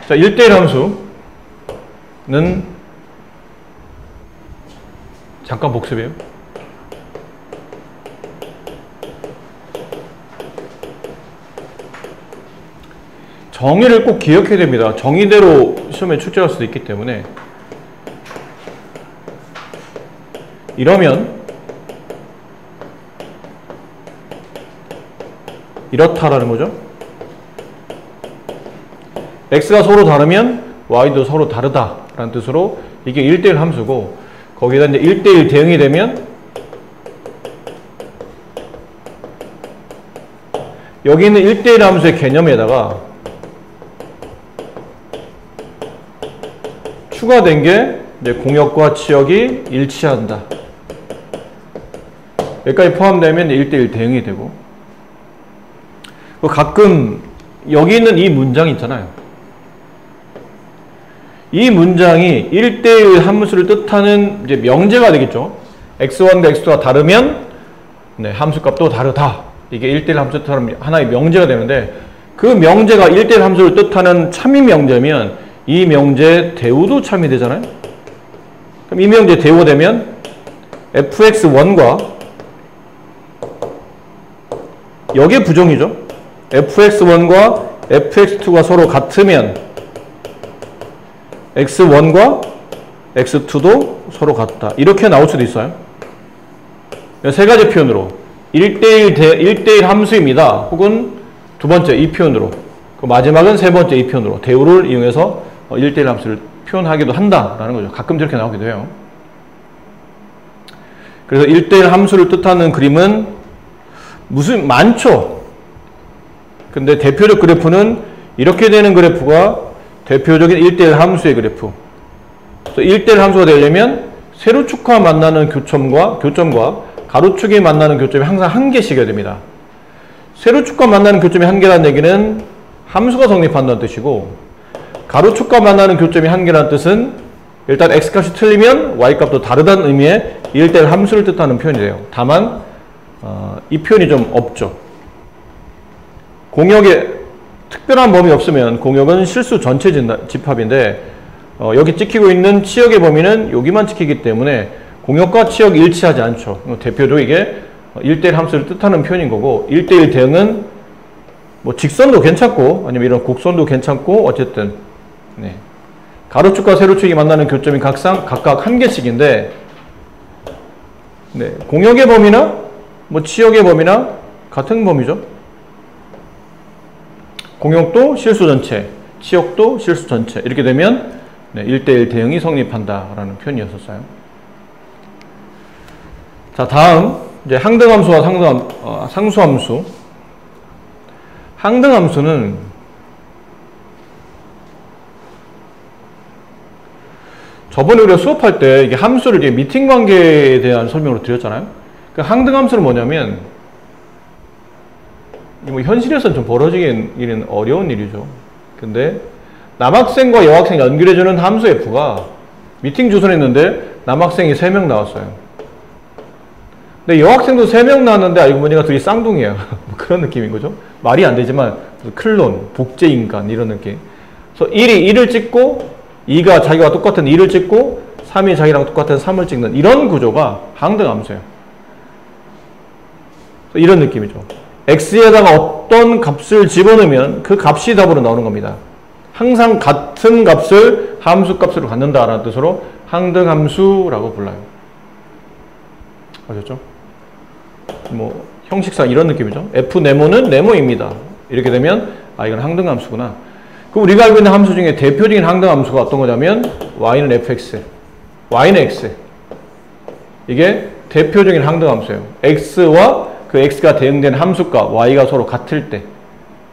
자, 1대1 함수는 잠깐 복습이에요. 정의를 꼭 기억해야 됩니다. 정의대로 시험에 출제할 수도 있기 때문에. 이러면 이렇다라는 거죠. x가 서로 다르면 y도 서로 다르다라는 뜻으로 이게 1대1 함수고, 거기다 이제 1대1 대응이 되면 여기 있는 1대1 함수의 개념에다가 추가된 게 이제 공역과 치역이 일치한다. 여기까지 포함되면 1대1 대응이 되고, 가끔 여기 있는 이 문장 있잖아요. 이 문장이 1대1 함수를 뜻하는 이제 명제가 되겠죠. x1과 x2가 다르면 함수값도 다르다. 이게 1대1 함수 뜻하는 하나의 명제가 되는데, 그 명제가 1대1 함수를 뜻하는 참이 명제면 이 명제 대우도 참이 되잖아요. 그럼 이 명제 대우가 되면 fx1과 여기에 부정이죠. fx1과 fx2가 서로 같으면 x1과 x2도 서로 같다. 이렇게 나올 수도 있어요. 세 가지 표현으로 1대1 함수입니다. 혹은 두 번째 이 표현으로, 그 마지막은 세 번째 이 표현으로 대우를 이용해서 1대1 함수를 표현하기도 한다라는 거죠. 가끔 저렇게 나오기도 해요. 그래서 1대1 함수를 뜻하는 그림은 많죠. 근데 대표적 그래프는 이렇게 되는 그래프가 대표적인 1대1 함수의 그래프. 그래서 1대1 함수가 되려면 세로축과 만나는 교점과 가로축이 만나는 교점이 항상 한 개씩이어야 됩니다. 세로축과 만나는 교점이 한 개라는 얘기는 함수가 성립한다는 뜻이고, 가로축과 만나는 교점이 한 개라는 뜻은 일단 x값이 틀리면 y값도 다르다는 의미의 1대1 함수를 뜻하는 표현이 돼요. 다만 이 표현이 좀 없죠. 공역에 특별한 범위 없으면 공역은 실수 전체 집합인데, 여기 찍히고 있는 치역의 범위는 여기만 찍히기 때문에 공역과 치역이 일치하지 않죠. 대표적으로 이게 1대1 함수를 뜻하는 표현인 거고, 1대1 대응은 뭐 직선도 괜찮고 아니면 이런 곡선도 괜찮고, 어쨌든 가로축과 세로축이 만나는 교점이 각각 한 개씩인데, 공역의 범위나 뭐 치역의 범위나 같은 범위죠. 공역도 실수 전체, 치역도 실수 전체, 이렇게 되면 1대1 대응이 성립한다라는 표현이었었어요. 자, 다음 이제 항등함수와 상수함수. 항등함수는 저번에 우리가 수업할 때 이게 함수를 이제 미팅 관계에 대한 설명으로 드렸잖아요. 그 항등함수는 뭐냐면, 뭐 현실에서는 좀 벌어지기는 어려운 일이죠. 근데 남학생과 여학생 연결해주는 함수 f가 미팅 주선했는데 남학생이 3명 나왔어요. 근데 여학생도 3명 나왔는데 알고 보니까 둘이 쌍둥이에요. 뭐 그런 느낌인 거죠. 말이 안 되지만 클론, 복제인간 이런 느낌. 그래서 1이 1을 찍고 2가 자기와 똑같은 2를 찍고 3이 자기랑 똑같은 3을 찍는 이런 구조가 항등함수예요. 이런 느낌이죠. x에다가 어떤 값을 집어넣으면 그 값이 답으로 나오는 겁니다. 항상 같은 값을 함수값으로 갖는다라는 뜻으로 항등함수라고 불러요. 아셨죠? 뭐 형식상 이런 느낌이죠. f 네모는 네모입니다. 이렇게 되면 이건 항등함수구나. 그럼 우리가 알고 있는 함수 중에 대표적인 항등함수가 어떤 거냐면 y는 fx, y는 x. 이게 대표적인 항등함수예요. x와 그 x가 대응되는 함수값 y가 서로 같을 때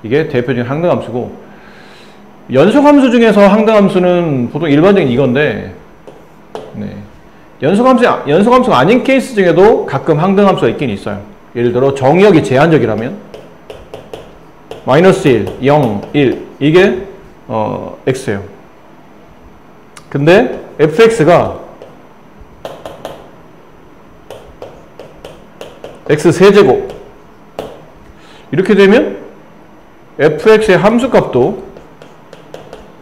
이게 대표적인 항등함수고, 연속함수 중에서 항등함수는 보통 일반적인 이건데, 연속함수가 아닌 케이스 중에도 가끔 항등함수가 있긴 있어요. 예를 들어 정의역이 제한적이라면 마이너스 1, 0, 1 이게 x예요. 근데 fx가 x 세제곱 이렇게 되면 fx의 함수값도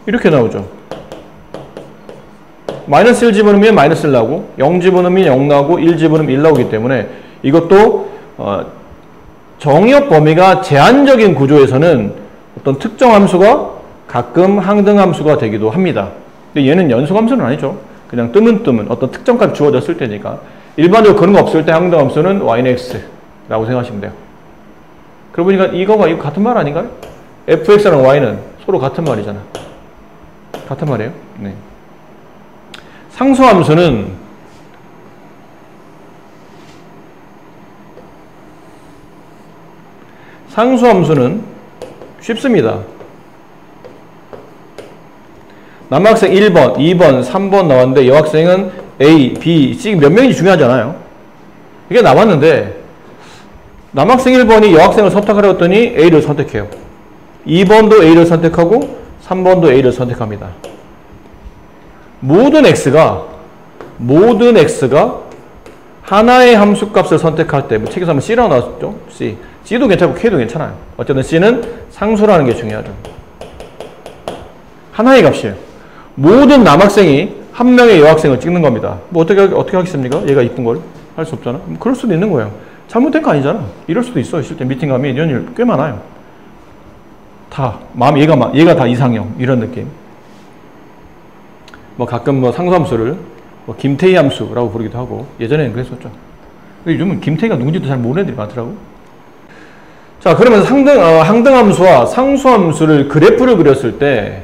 이렇게 나오죠. 마이너스 1 집어넣으면 마이너스 1 나오고 0 집어넣으면 0 나오고 1 집어넣으면 1 나오기 때문에 이것도 정의역 범위가 제한적인 구조에서는 어떤 특정 함수가 가끔 항등함수가 되기도 합니다. 근데 얘는 연속함수는 아니죠. 그냥 뜨문뜨문 어떤 특정 값이 주어졌을 때니까. 일반적으로 그런 거 없을 때 항등함수는 y는 x라고 생각하시면 돼요. 그러고 보니까 이거가 이거 같은 말 아닌가요? fx랑 y는 서로 같은 말이잖아. 같은 말이에요. 네. 상수함수는 쉽습니다. 남학생 1번, 2번, 3번 나왔는데 여학생은 A, B, C 몇 명인지 중요하지 않아요. 이게 나왔는데 남학생 1번이 여학생을 선택하려고 했더니 A를 선택해요. 2번도 A를 선택하고 3번도 A를 선택합니다. 모든 X가 하나의 함수값을 선택할 때, 뭐 책에서 한번 C라고 나왔죠? C. C도 괜찮고 K도 괜찮아요. 어쨌든 C는 상수라는 게 중요하죠. 하나의 값이에요. 모든 남학생이 한 명의 여학생을 찍는 겁니다. 뭐 어떻게 하겠습니까? 얘가 이쁜 걸 할 수 없잖아. 뭐 그럴 수도 있는 거예요. 잘못된 거 아니잖아. 이럴 수도 있어. 실제 미팅 가면 이런 일 꽤 많아요. 다 얘가 다 이상형 이런 느낌. 뭐 가끔 뭐 상수함수를 뭐 김태희 함수라고 부르기도 하고 예전에는 그랬었죠. 근데 요즘은 김태희가 누군지도 잘 모르는 애들이 많더라고. 자, 그러면 항등함수와 상수함수를 그래프를 그렸을 때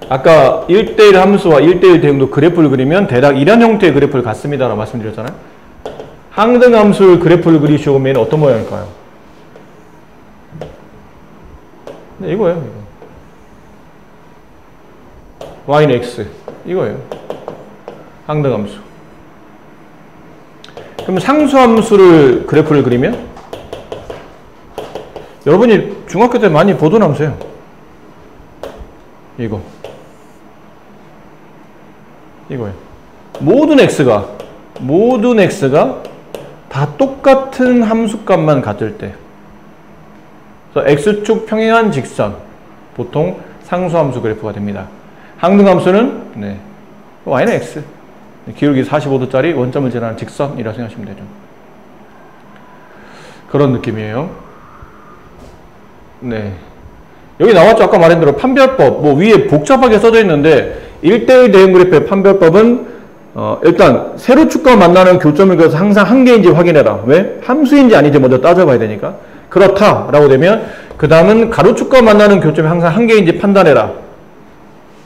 아까 1대1 함수와 1대1 대응도 그래프를 그리면 대략 이런 형태의 그래프를 갖습니다라고 말씀드렸잖아요. 항등함수를 그래프를 그리시오면 어떤 모양일까요? 네, 이거예요. 이거. y는 x 이거예요. 항등함수. 그럼 상수함수를 그래프를 그리면 여러분이 중학교 때 많이 보던 함수예요. 이거예요. 모든 x가 다 똑같은 함수값만 같을 때, 그래서 x축 평행한 직선, 보통 상수함수 그래프가 됩니다. 항등함수는 y는 x, 기울기 45도짜리 원점을 지나는 직선이라고 생각하시면 되죠. 그런 느낌이에요. 네. 여기 나왔죠. 아까 말한 대로 판별법, 뭐 위에 복잡하게 써져 있는데 1대1 대응 그래프의 판별법은 일단 세로축과 만나는 교점을 그려서 항상 한 개인지 확인해라. 왜? 함수인지 아닌지 먼저 따져봐야 되니까. 그렇다라고 되면 그 다음은 가로축과 만나는 교점이 항상 한 개인지 판단해라.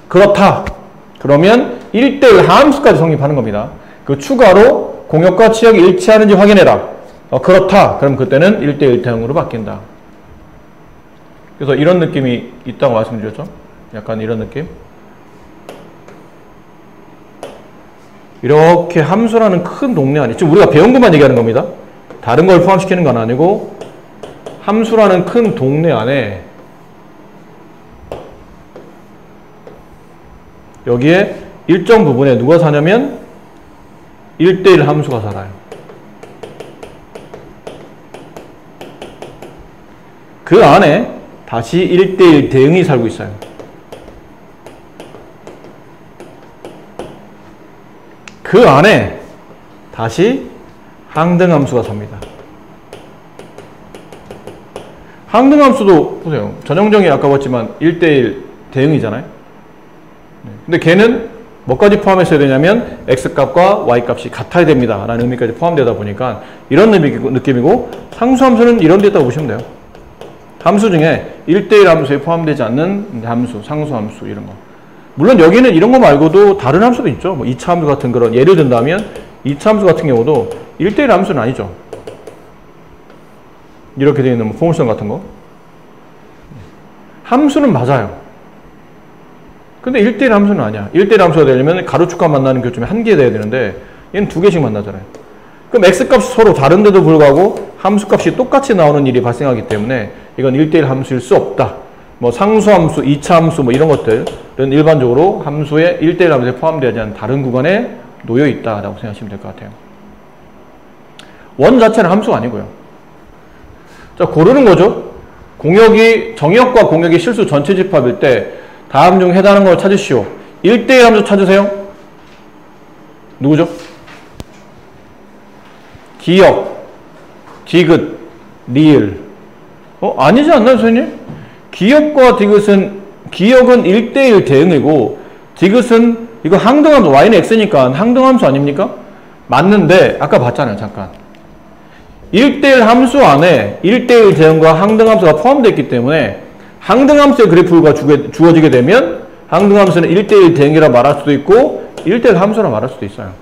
그렇다. 그러면 1대1 함수까지 성립하는 겁니다. 그 추가로 공역과 치역이 일치하는지 확인해라. 그렇다. 그럼 그때는 1대1 대응으로 바뀐다. 그래서 이런 느낌이 있다고 말씀드렸죠. 약간 이런 느낌. 이렇게 함수라는 큰 동네 안에, 지금 우리가 배운 것만 얘기하는 겁니다. 다른 걸 포함시키는 건 아니고 함수라는 큰 동네 안에 여기에 일정 부분에 누가 사냐면 1대1 함수가 살아요. 그 안에 다시 1대1 대응이 살고 있어요. 그 안에 다시 항등함수가 삽니다. 항등함수도 보세요. 전형적인 아까 봤지만 1대1 대응이잖아요. 근데 걔는 뭐까지 포함했어야 되냐면 x값과 y값이 같아야 됩니다 라는 의미까지 포함되다 보니까 이런 느낌이고, 상수함수는 이런 데 있다고 보시면 돼요. 함수 중에 1대1 함수에 포함되지 않는 함수, 상수함수 이런 거. 물론 여기는 이런 거 말고도 다른 함수도 있죠. 뭐 2차 함수 같은 그런, 예를 든다면 2차 함수 같은 경우도 1대1 함수는 아니죠. 이렇게 되어 있는 뭐 포물선 같은 거. 함수는 맞아요. 근데 1대1 함수는 아니야. 1대1 함수가 되려면 가로축과 만나는 교점이 한 개 돼야 되는데 얘는 두 개씩 만나잖아요. 그럼 x값이 서로 다른데도 불구하고 함수값이 똑같이 나오는 일이 발생하기 때문에 이건 1대1 함수일 수 없다. 뭐 상수함수, 2차 함수 뭐 이런 것들은 일반적으로 함수의 1대1 함수에 포함되지 않은 다른 구간에 놓여 있다라고 생각하시면 될 것 같아요. 원 자체는 함수가 아니고요. 자, 고르는 거죠. 정역과 공역의 실수 전체 집합일 때 다음 중 해당하는 걸 찾으시오. 1대1 함수 찾으세요. 누구죠? 기역, 디귿, 리을. 아니지 않나요, 선생님? 기역과 디귿은, 기역은 1대1 대응이고, 디귿은, 이거 항등함수, y는 x니까 항등함수 아닙니까? 맞는데, 아까 봤잖아요, 잠깐. 1대1 함수 안에 1대1 대응과 항등함수가 포함되어 있기 때문에, 항등함수의 그래프가 주어지게 되면, 항등함수는 1대1 대응이라 말할 수도 있고, 1대1 함수라 말할 수도 있어요.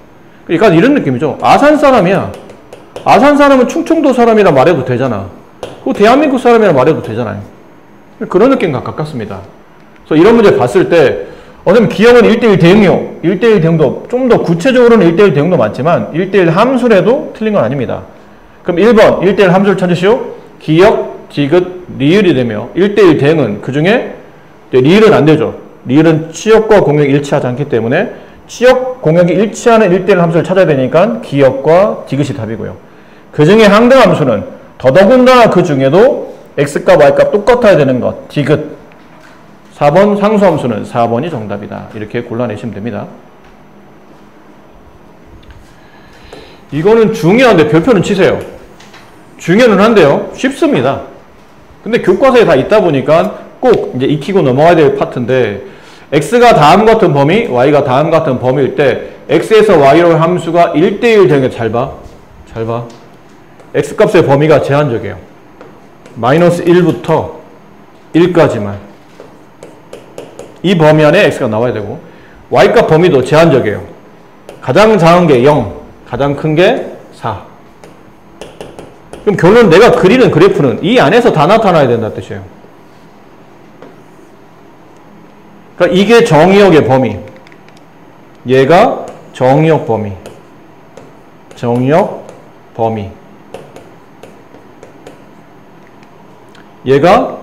그러니까 이런 느낌이죠. 아산 사람이야. 아산 사람은 충청도 사람이라 말해도 되잖아. 그 대한민국 사람이라 말해도 되잖아요. 그런 느낌과 가깝습니다. 그래서 이런 문제 봤을 때, 선생님 기억은 1대1 대응이요. 1대1 대응도 좀 더 구체적으로는 1대1 대응도 많지만 1대1 함수라도 틀린 건 아닙니다. 그럼 1번 1대1 함수를 찾으시오. 기역, 디귿, 리을이 되며 1대1 대응은 그 중에 리을은 안 되죠. 리을은 치역과 공역이 일치하지 않기 때문에 치역, 공역이 일치하는 1대1 함수를 찾아야 되니까 기역과 디귿이 답이고요. 그 중에 항등함수는 더더군다나 그 중에도 x값, y값 똑같아야 되는 것, 디귿. 4번 상수함수는 4번이 정답이다. 이렇게 골라내시면 됩니다. 이거는 중요한데 별표는 치세요. 중요는 한데요. 쉽습니다. 근데 교과서에 다 있다 보니까 꼭 이제 익히고 넘어가야 될 파트인데 x가 다음 같은 범위, y가 다음 같은 범위일 때 x에서 y로 함수가 1대1 되는 게 잘 봐. 잘 봐. x값의 범위가 제한적이에요. 마이너스 1부터 1까지만. 이 범위 안에 x가 나와야 되고 y값 범위도 제한적이에요. 가장 작은 게 0, 가장 큰 게 4. 그럼 결론은 내가 그리는 그래프는 이 안에서 다 나타나야 된다는 뜻이에요. 그러니까 이게 정의역의 범위. 얘가 정의역 범위. 정의역 범위. 얘가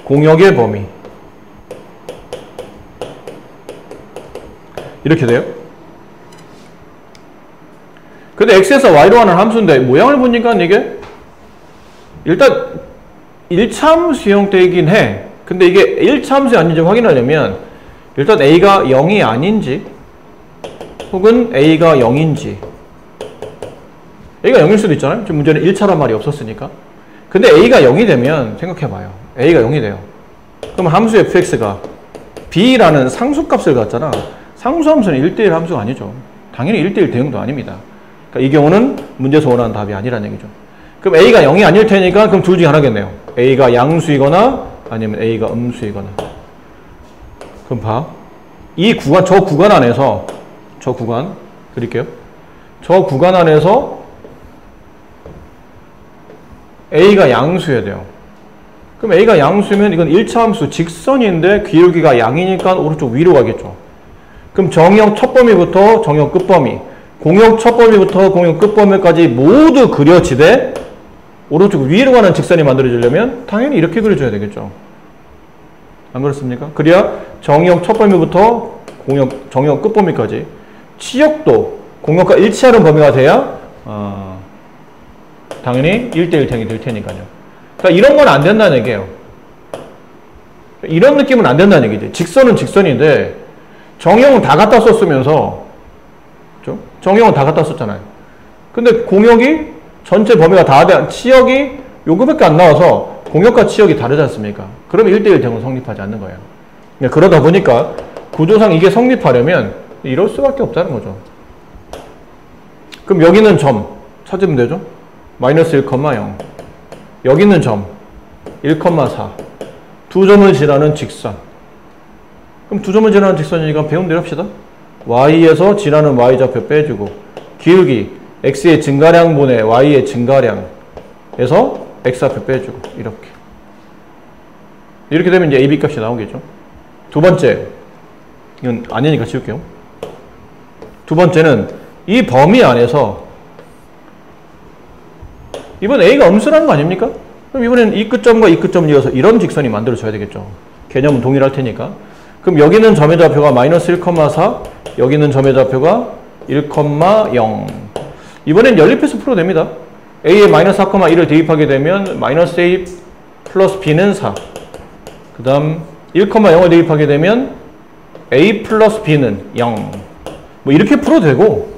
공역의 범위. 이렇게 돼요. 근데 x에서 y로 하는 함수인데 모양을 보니까 이게 일단 1차 함수형 되긴 해. 근데 이게 1차 함수이 아닌지 확인하려면 일단 a가 0이 아닌지 혹은 a가 0인지. a가 0일 수도 있잖아요. 지금 문제는 1차란 말이 없었으니까. 근데 a가 0이 되면 생각해봐요. a가 0이 돼요. 그럼 함수 fx가 b라는 상수값을 갖잖아. 상수함수는 1대1 함수가 아니죠. 당연히 1대1 대응도 아닙니다. 그러니까 이 경우는 문제에서 원하는 답이 아니라는 얘기죠. 그럼 a가 0이 아닐 테니까 그럼 둘 중에 하나겠네요. a가 양수이거나 아니면 a가 음수이거나. 그럼 봐. 이 구간, 저 구간 안에서 저 구간 그릴게요. 저 구간 안에서 a가 양수여야 돼요. 그럼 a가 양수면 이건 1차 함수 직선인데 기울기가 양이니까 오른쪽 위로 가겠죠. 그럼 정역 첫 범위부터 정역 끝 범위, 공역 첫 범위부터 공역 끝 범위까지 모두 그려지되 오른쪽 위로 가는 직선이 만들어지려면 당연히 이렇게 그려줘야 되겠죠. 안 그렇습니까? 그래야 정역 첫 범위부터 정역 끝 범위까지 치역도 공역과 일치하는 범위가 돼야 당연히 1대1 대응이 될 테니까요. 그러니까 이런 건 안 된다는 얘기예요. 이런 느낌은 안 된다는 얘기지. 직선은 직선인데 정형은 다 갖다 썼으면서 그렇죠? 정형은 다 갖다 썼잖아요. 근데 공역이 전체 범위가 다 돼, 치역이 요거밖에 안 나와서 공역과 치역이 다르지 않습니까? 그러면 1대1 대응은 성립하지 않는 거예요. 그러다 보니까 구조상 이게 성립하려면 이럴 수밖에 없다는 거죠. 그럼 여기는 점 찾으면 되죠? 마이너스 1,0. 여기 있는 점 1,4. 두 점을 지나는 직선. 그럼 두 점을 지나는 직선이니까 배운 대로 합시다. y에서 지나는 y좌표 빼주고 기울기 x의 증가량분의 y의 증가량에서 x좌표 빼주고 이렇게 되면 이제 ab 값이 나오겠죠. 두 번째, 이건 아니니까 지울게요. 두 번째는 이 범위 안에서 이번 a가 음수라는 거 아닙니까? 그럼 이번엔 이 끝점과 이 끝점을 이어서 이런 직선이 만들어져야 되겠죠. 개념은 동일할 테니까. 그럼 여기 있는 점의 좌표가 마이너스 1,4, 여기 있는 점의 좌표가 1,0. 이번엔 연립해서 풀어냅니다. a에 마이너스 4,1을 대입하게 되면 마이너스 a 플러스 b는 4. 그 다음 1,0을 대입하게 되면 a 플러스 b는 0. 뭐 이렇게 풀어도 되고,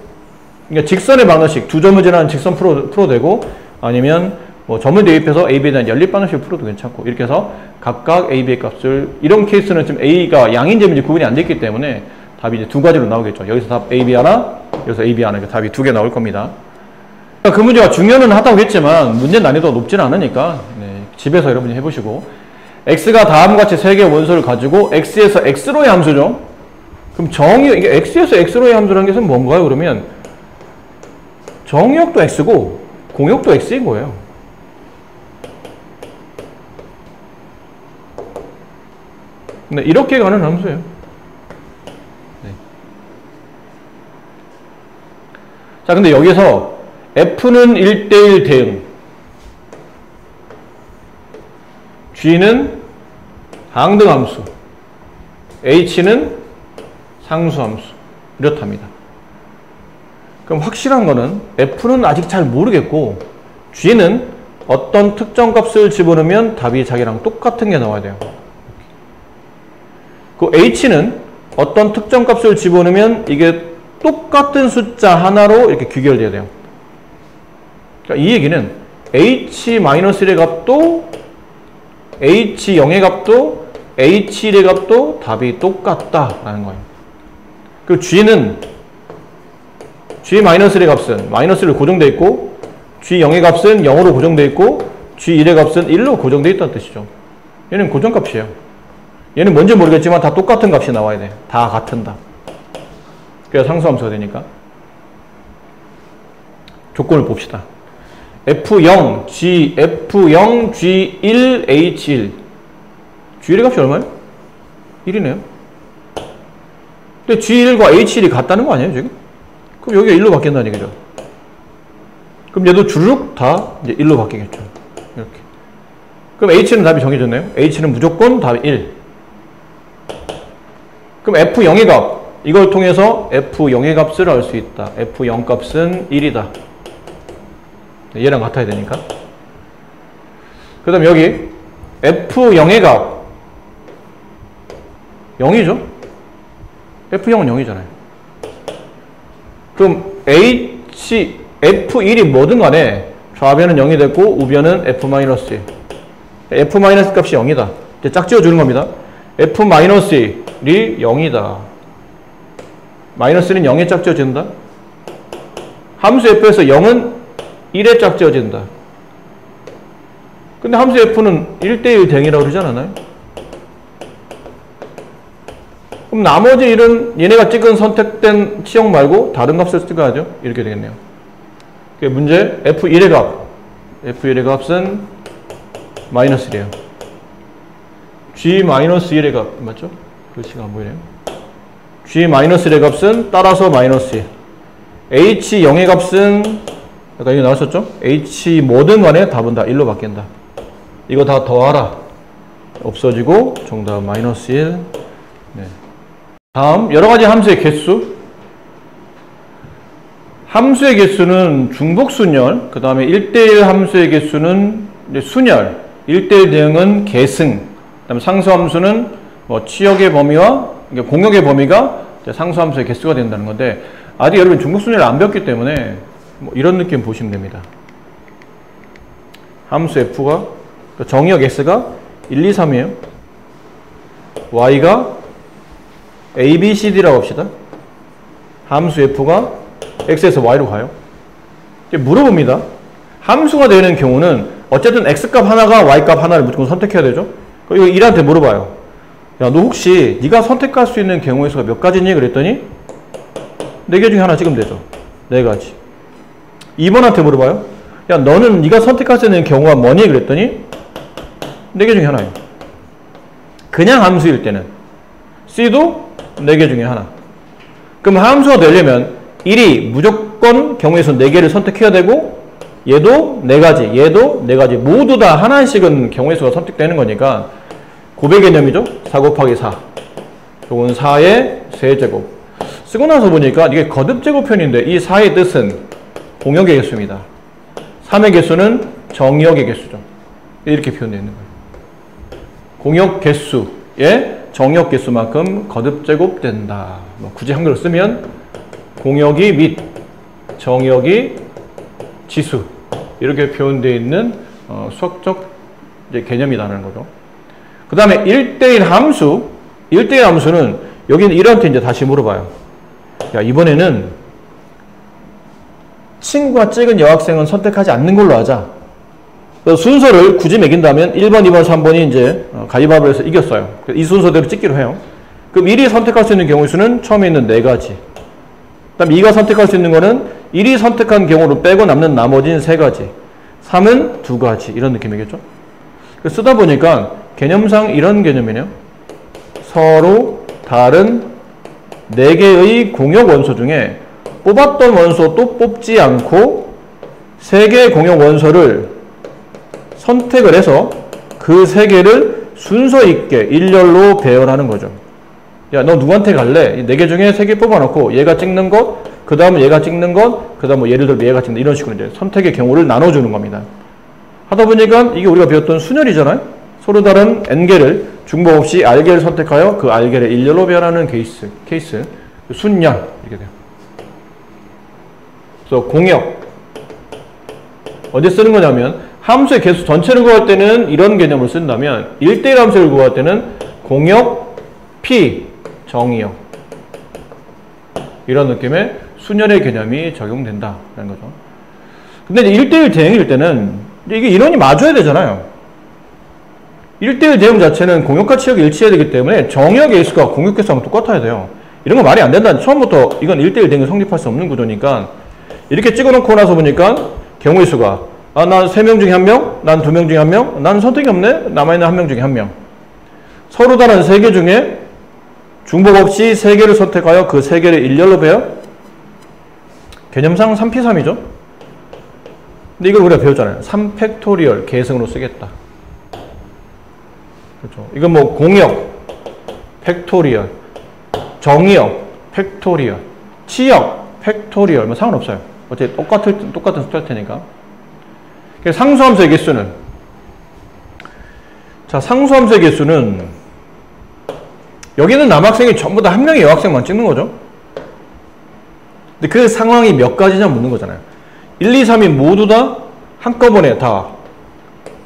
그러니까 직선의 방정식, 두 점을 지나는 직선 풀어도 되고, 아니면 뭐 점을 대입해서 a, b에 대한 연립 방정식을 풀어도 괜찮고, 이렇게 해서 각각 a, b의 값을, 이런 케이스는 지금 a가 양인지 인지 구분이 안 됐기 때문에 답이 이제 두 가지로 나오겠죠. 여기서 답 a, b 하나, 여기서 a, b 하나, 답이 두 개 나올 겁니다. 그 문제가 중요는 하다고 했지만 문제 난이도가 높지는 않으니까 집에서 여러분이 해보시고, x가 다음과 같이 세 개의 원소를 가지고 x에서 x로의 함수죠. 그럼 이게 x에서 x로의 함수라는 것은 뭔가요? 그러면 정의역도 x고 공역도 x인 거예요. 근데 이렇게 가는 함수예요. 자, 근데 여기서 F는 1대1 대응, G는 항등함수, H는 상수함수, 이렇답니다. 그럼 확실한 거는 F는 아직 잘 모르겠고 G는 어떤 특정 값을 집어넣으면 답이 자기랑 똑같은 게 나와야 돼요. 그 H는 어떤 특정 값을 집어넣으면 이게 똑같은 숫자 하나로 이렇게 귀결돼야 돼요. 그러니까 이 얘기는 h-1의 값도 h0의 값도 h1의 값도 답이 똑같다라는 거예요. 그리고 g는 g-1의 값은 마이너스로 고정되어 있고 g0의 값은 0으로 고정되어 있고 g1의 값은 1로 고정되어 있다는 뜻이죠. 얘는 고정값이에요. 얘는 뭔지 모르겠지만 다 똑같은 값이 나와야 돼. 다 같은 답. 그래서 상수함수가 되니까. 조건을 봅시다. F0, F0, G1, H1. G1의 값이 얼마예요? 1이네요. 근데 G1과 H1이 같다는 거 아니에요, 지금? 그럼 여기가 1로 바뀐다는 얘기죠. 그럼 얘도 주르륵 다 이제 1로 바뀌겠죠. 이렇게. 그럼 H는 답이 정해졌네요. H는 무조건 답이 1. 그럼 F0의 값. 이걸 통해서 F0의 값을 알 수 있다. F0 값은 1이다. 얘랑 같아야 되니까. 그 다음 여기 F0의 값 0이죠? F0은 0이잖아요. 그럼 F1이 뭐든 간에 좌변은 0이 됐고 우변은 F-1. F- 값이 0이다. 이제 짝지어 주는 겁니다. F-1이 0이다. 마이너스는 0에 짝지어진다. 함수 F에서 0은 1에 짝지어진다. 근데 함수 F는 1대1 대응이라고 그러지 않았나요? 그럼 나머지 일은 얘네가 찍은 선택된 치역 말고 다른 값을 찍어야죠. 이렇게 되겠네요. 문제 F1의 값. F1의 값은 마이너스 1이에요. G-1의 값 맞죠? 글씨가 안 보이네요. G-1의 값은 따라서 마이너스 1. H0의 값은 아까 여기 나왔었죠? H 뭐든 간에 답은 다 1로 바뀐다. 이거 다 더하라. 없어지고 정답 마이너스 1. 네. 다음 여러가지 함수의 개수. 함수의 개수는 중복순열, 그 다음에 1대1 함수의 개수는 순열, 1대1 대응은 계승, 그 다음에 상수함수는 뭐 치역의 범위와 공역의 범위가 상수함수의 개수가 된다는 건데, 아직 여러분 중복순열을 안 배웠기 때문에 뭐 이런 느낌 보시면 됩니다. 함수 F가 정의역 X가 1, 2, 3이에요. Y가 A, B, C, D라고 합시다. 함수 F가 X에서 Y로 가요. 물어봅니다. 함수가 되는 경우는 어쨌든 X값 하나가 Y값 하나를 무조건 선택해야 되죠. 이거 1한테 물어봐요. 야, 너 혹시 네가 선택할 수 있는 경우의 수가 몇 가지니? 그랬더니 4개 중에 하나 찍으면 되죠. 4가지. 2번한테 물어봐요. 야, 너는 네가 선택할 수 있는 경우가 뭐니? 그랬더니 4개 중에 하나예요. 그냥 함수일 때는 C도 4개 중에 하나. 그럼 함수가 되려면 1이 무조건 경우의 수 4개를 선택해야 되고, 얘도 4가지, 얘도 4가지, 모두 다 하나씩은 경우의 수가 선택되는 거니까 곱의 개념이죠. 4 곱하기 4. 요건 4의 세제곱. 쓰고 나서 보니까 이게 거듭제곱편인데 이 4의 뜻은 공역의 개수입니다. 3의 개수는 정역의 개수죠. 이렇게 표현되어 있는 거예요. 공역 개수 정역 개수만큼 거듭 제곱된다. 뭐 굳이 한글로 쓰면 공역이 및 정역이 지수 이렇게 표현되어 있는 수학적 이제 개념이라는 거죠. 그 다음에 1대1 함수 1대1 함수는 여기는 이런한테 이제 다시 물어봐요. 야, 이번에는 친구가 찍은 여학생은 선택하지 않는 걸로 하자. 순서를 굳이 매긴다면 1번, 2번, 3번이 이제 가위바위보 해서 이겼어요. 이 순서대로 찍기로 해요. 그럼 1이 선택할 수 있는 경우의 수는 처음에 있는 4가지. 그 다음 2가 선택할 수 있는 거는 1이 선택한 경우로 빼고 남는 나머지는 3가지. 3은 2가지. 이런 느낌이겠죠. 쓰다 보니까 개념상 이런 개념이네요. 서로 다른 4개의 공역 원소 중에 뽑았던 원소 또 뽑지 않고 3개의 공역 원소를 선택을 해서 그 3개를 순서 있게 일렬로 배열하는 거죠. 야, 너 누구한테 갈래? 4개 중에 3개 뽑아놓고 얘가 찍는 것, 그 다음은 얘가 찍는 것, 그 다음 뭐 예를 들어 얘가 찍는 이런 식으로 이제 선택의 경우를 나눠주는 겁니다. 하다 보니까 이게 우리가 배웠던 순열이잖아요. 서로 다른 n개를 중복 없이 r개를 선택하여 그 r개를 일렬로 배열하는 케이스 순열 이렇게 돼요. 그래서 공역 어디 쓰는 거냐면 함수의 개수 전체를 구할 때는 이런 개념을 쓴다면 1대1 함수를 구할 때는 공역 P 정의역 이런 느낌의 순열의 개념이 적용된다라는 거죠. 근데 이제 1대1 대응일 때는 이게 인원이 맞아야 되잖아요. 1대1 대응 자체는 공역과 치역이 일치해야 되기 때문에 정의역의 일수가 공역 개수하고 똑같아야 돼요. 이런 거 말이 안 된다. 처음부터 이건 1대1 대응이 성립할 수 없는 구조니까 이렇게 찍어놓고 나서 보니까 경우의 수가 난 3명 중에 1명, 난 2명 중에 1명, 나는 선택이 없네. 남아있는 1명 중에 1명. 서로 다른 3개 중에 중복 없이 3개를 선택하여 그 3개를 일렬로 배열? 개념상 3p3이죠. 근데 이걸 우리가 배웠잖아요. 3팩토리얼 계승으로 쓰겠다. 그렇죠. 이건 뭐 공역, 팩토리얼, 정의역, 팩토리얼, 치역, 팩토리얼 뭐 상관없어요. 어차피 똑같은 숫자일 테니까. 상수함수의 개수는 자 상수함수의 개수는 여기는 남학생이 전부 다 한 명의 여학생만 찍는 거죠. 근데 그 상황이 몇 가지냐 묻는 거잖아요. 1, 2, 3이 모두 다 한꺼번에 다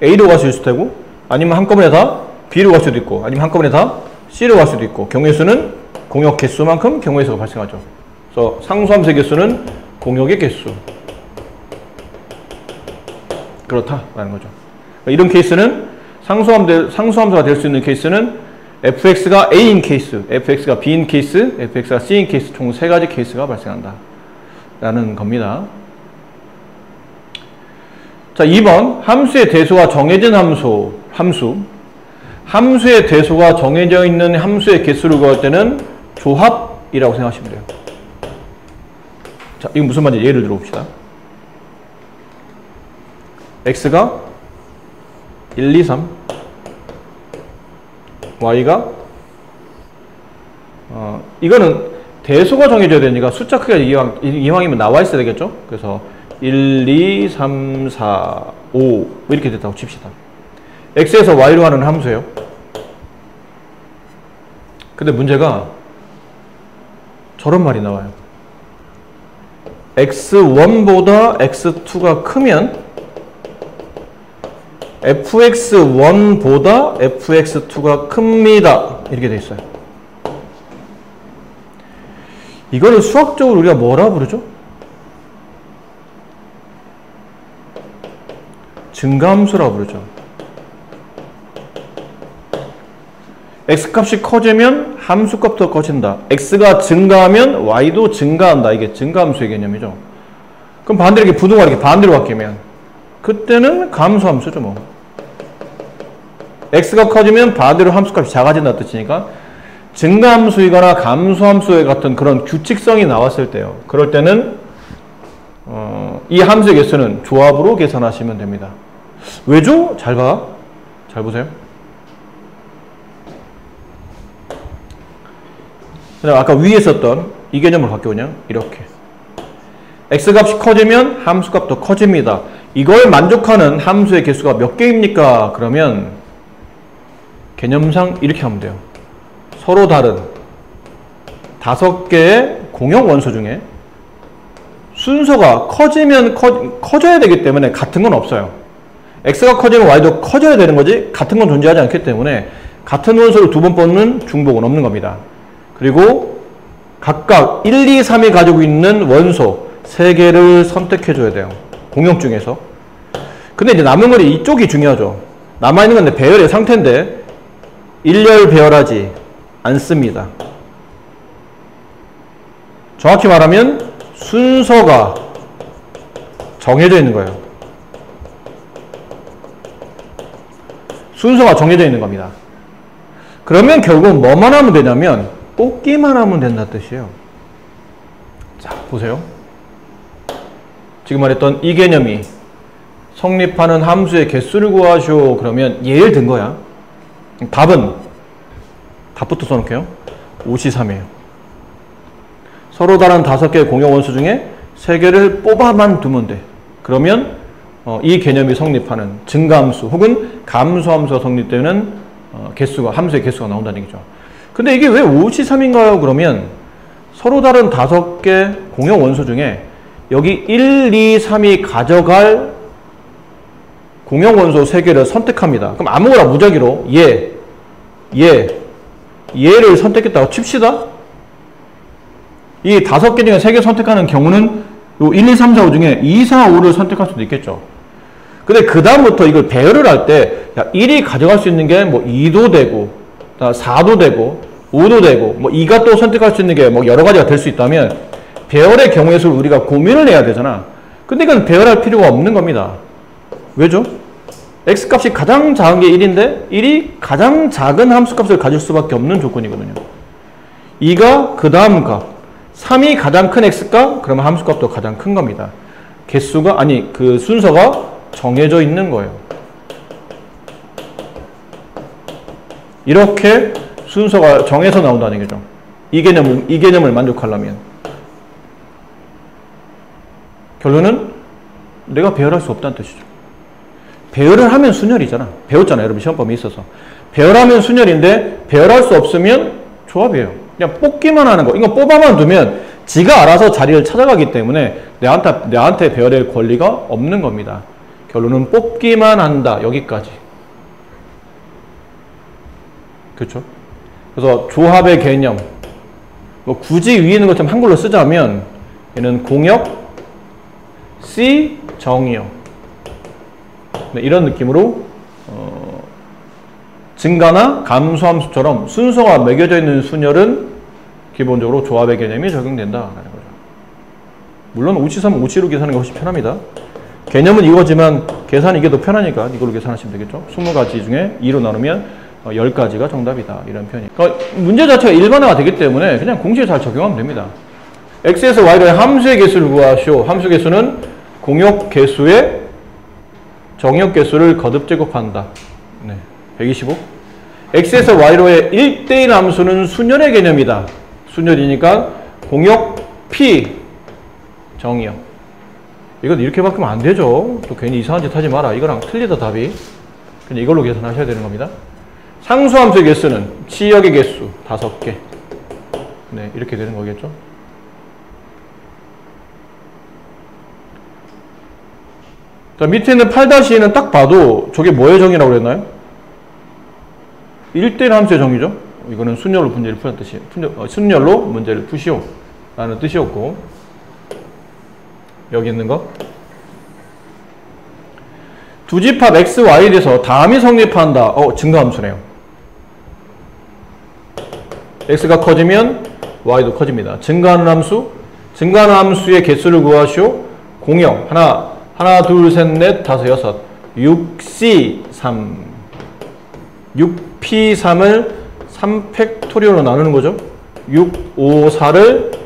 A로 갈 수 있을 테고 아니면 한꺼번에 다 B로 갈 수도 있고 아니면 한꺼번에 다 C로 갈 수도 있고 경우의 수는 공역 개수만큼 경우의 수가 발생하죠. 그래서 상수함수의 개수는 공역의 개수 그렇다라는 거죠. 이런 케이스는 상수함수가 될 수 있는 케이스는 fx가 a인 케이스, fx가 b인 케이스, fx가 c인 케이스 총 3가지 케이스가 발생한다 라는 겁니다. 자, 2번 함수의 대소가 정해진 함수의 대소가 정해져 있는 함수의 개수를 구할 때는 조합이라고 생각하시면 돼요. 자, 이건 무슨 말인지 예를 들어봅시다. x가 1, 2, 3 y가 이거는 대소가 정해져야 되니까 숫자 크기가 이왕이면 나와 있어야 되겠죠. 그래서 1, 2, 3, 4, 5 이렇게 됐다고 칩시다. x에서 y로 하는 함수예요. 근데 문제가 저런 말이 나와요. x1보다 x2가 크면 fx1보다 fx2가 큽니다. 이렇게 돼 있어요. 이거를 수학적으로 우리가 뭐라 부르죠? 증가함수라고 부르죠. x값이 커지면 함수값도 커진다. x가 증가하면 y도 증가한다. 이게 증가함수의 개념이죠. 그럼 반대로 이렇게 부등호가 이렇게 반대로 바뀌면 그때는 감소함수죠. 뭐 x가 커지면 반대로 함수값이 작아진다는 뜻이니까 증가함수이거나 감소함수 같은 그런 규칙성이 나왔을 때요. 그럴 때는 이 함수의 개수는 조합으로 계산하시면 됩니다. 왜죠? 잘 봐. 잘 보세요. 아까 위에 썼던 이 개념을 갖고 그냥 이렇게 x값이 커지면 함수값도 커집니다. 이걸 만족하는 함수의 개수가 몇 개입니까? 그러면 개념상 이렇게 하면 돼요. 서로 다른 5개의 공용 원소 중에 순서가 커지면 커져야 되기 때문에 같은 건 없어요. x가 커지면 y도 커져야 되는 거지 같은 건 존재하지 않기 때문에 같은 원소를 2번 뽑는 중복은 없는 겁니다. 그리고 각각 1, 2, 3이 가지고 있는 원소 3개를 선택해 줘야 돼요. 공용 중에서. 근데 이제 남은 건 이쪽이 중요하죠. 남아있는 건 배열의 상태인데 일렬 배열하지 않습니다. 정확히 말하면 순서가 정해져 있는 거예요. 순서가 정해져 있는 겁니다. 그러면 결국 뭐만 하면 되냐면 뽑기만 하면 된다는 뜻이에요. 자, 보세요. 지금 말했던 이 개념이 성립하는 함수의 개수를 구하시오. 그러면 예를 든 거야. 답부터 써놓을게요. 5C3이에요. 서로 다른 5개의 공용 원소 중에 3개를 뽑아만 두면 돼. 그러면 이 개념이 성립하는 증가함수 혹은 감소함수가 성립되는 함수의 개수가 나온다는 얘기죠. 근데 이게 왜 5C3인가요? 그러면 서로 다른 5개 공용 원소 중에 여기 1, 2, 3이 가져갈 공용 원소 3개를 선택합니다. 그럼 아무거나 무작위로 얘를 선택했다고 칩시다. 이 5개 중에 3개 선택하는 경우는 요 1, 2, 3, 4, 5 중에 2, 4, 5를 선택할 수도 있겠죠. 근데 그 다음부터 이걸 배열을 할 때 1이 가져갈 수 있는 게 뭐 2도 되고 4도 되고 5도 되고 뭐 2가 또 선택할 수 있는 게 뭐 여러 가지가 될 수 있다면 배열의 경우에 서 우리가 고민을 해야 되잖아. 근데 이건 배열할 필요가 없는 겁니다. 왜죠? x값이 가장 작은 게 1인데 1이 가장 작은 함수값을 가질 수밖에 없는 조건이거든요. 2가 그 다음 값 3이 가장 큰 x값 그러면 함수값도 가장 큰 겁니다. 그 순서가 정해져 있는 거예요. 이렇게 순서가 정해서 나온다는 얘기죠. 이 개념을 만족하려면 결론은 내가 배열할 수 없다는 뜻이죠. 배열을 하면 순열이잖아. 배웠잖아요. 여러분 시험범위 있어서. 배열하면 순열인데 배열할 수 없으면 조합이에요. 그냥 뽑기만 하는 거. 이거 뽑아만 두면 지가 알아서 자리를 찾아가기 때문에 내한테 배열할 권리가 없는 겁니다. 결론은 뽑기만 한다. 여기까지. 그렇죠? 그래서 조합의 개념. 뭐 굳이 위에 있는 것처럼 한글로 쓰자면 얘는 공역, C, 정의역. 네, 이런 느낌으로 증가나 감소함수처럼 순서가 매겨져 있는 순열은 기본적으로 조합의 개념이 적용된다라는 거죠. 물론 5C3, 5C2로 계산하는 게 훨씬 편합니다. 개념은 이거지만 계산이 이게 더 편하니까 이걸로 계산하시면 되겠죠. 20가지 중에 2로 나누면 10가지가 정답이다. 이런 표현이. 그러니까 문제 자체가 일반화가 되기 때문에 그냥 공식에 잘 적용하면 됩니다. x에서 y로의 함수의 개수를 구하시오. 함수 개수는 공역 개수의 정역 개수를 거듭 제곱한다. 네, 125. x에서 y로의 1대1 함수는 순열의 개념이다. 순열이니까 공역 p 정역. 이건 이렇게 바꾸면 안 되죠. 또 괜히 이상한 짓 하지 마라. 이거랑 틀리다 답이. 그냥 이걸로 계산하셔야 되는 겁니다. 상수함수의 개수는 치역의 개수 5개. 네, 이렇게 되는 거겠죠. 자, 밑에 있는 8-2는 딱 봐도 저게 뭐의 정의라고 그랬나요? 1대1 함수의 정의죠. 이거는 순열로 문제를 푸는 뜻이에요. 순열로 문제를 푸시오 라는 뜻이었고, 여기 있는 거 두 집합 x, y에 대해서 다음이 성립한다. 증가함수네요. x가 커지면 y도 커집니다. 증가하는 함수의 개수를 구하시오. 공역 하나, 둘, 셋, 넷, 다섯, 여섯. 6C3. 6P3을 3팩토리얼로 나누는 거죠. 6, 5, 4를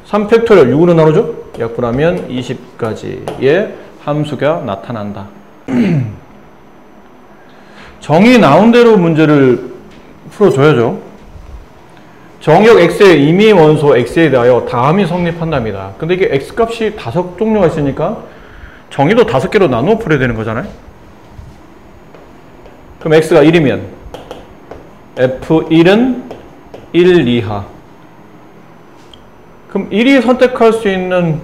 3팩토리얼 6으로 나누죠. 약분하면 20가지의 함수가 나타난다. 정의 나온 대로 문제를 풀어줘야죠. 정역 x의 임의 원소 x에 대하여 다음이 성립한답니다. 근데 이게 x값이 5종류가 있으니까 정의도 5개로 나누어 풀어야 되는 거잖아요. 그럼 x가 1이면 F1은 1 이하. 그럼 1이 선택할 수 있는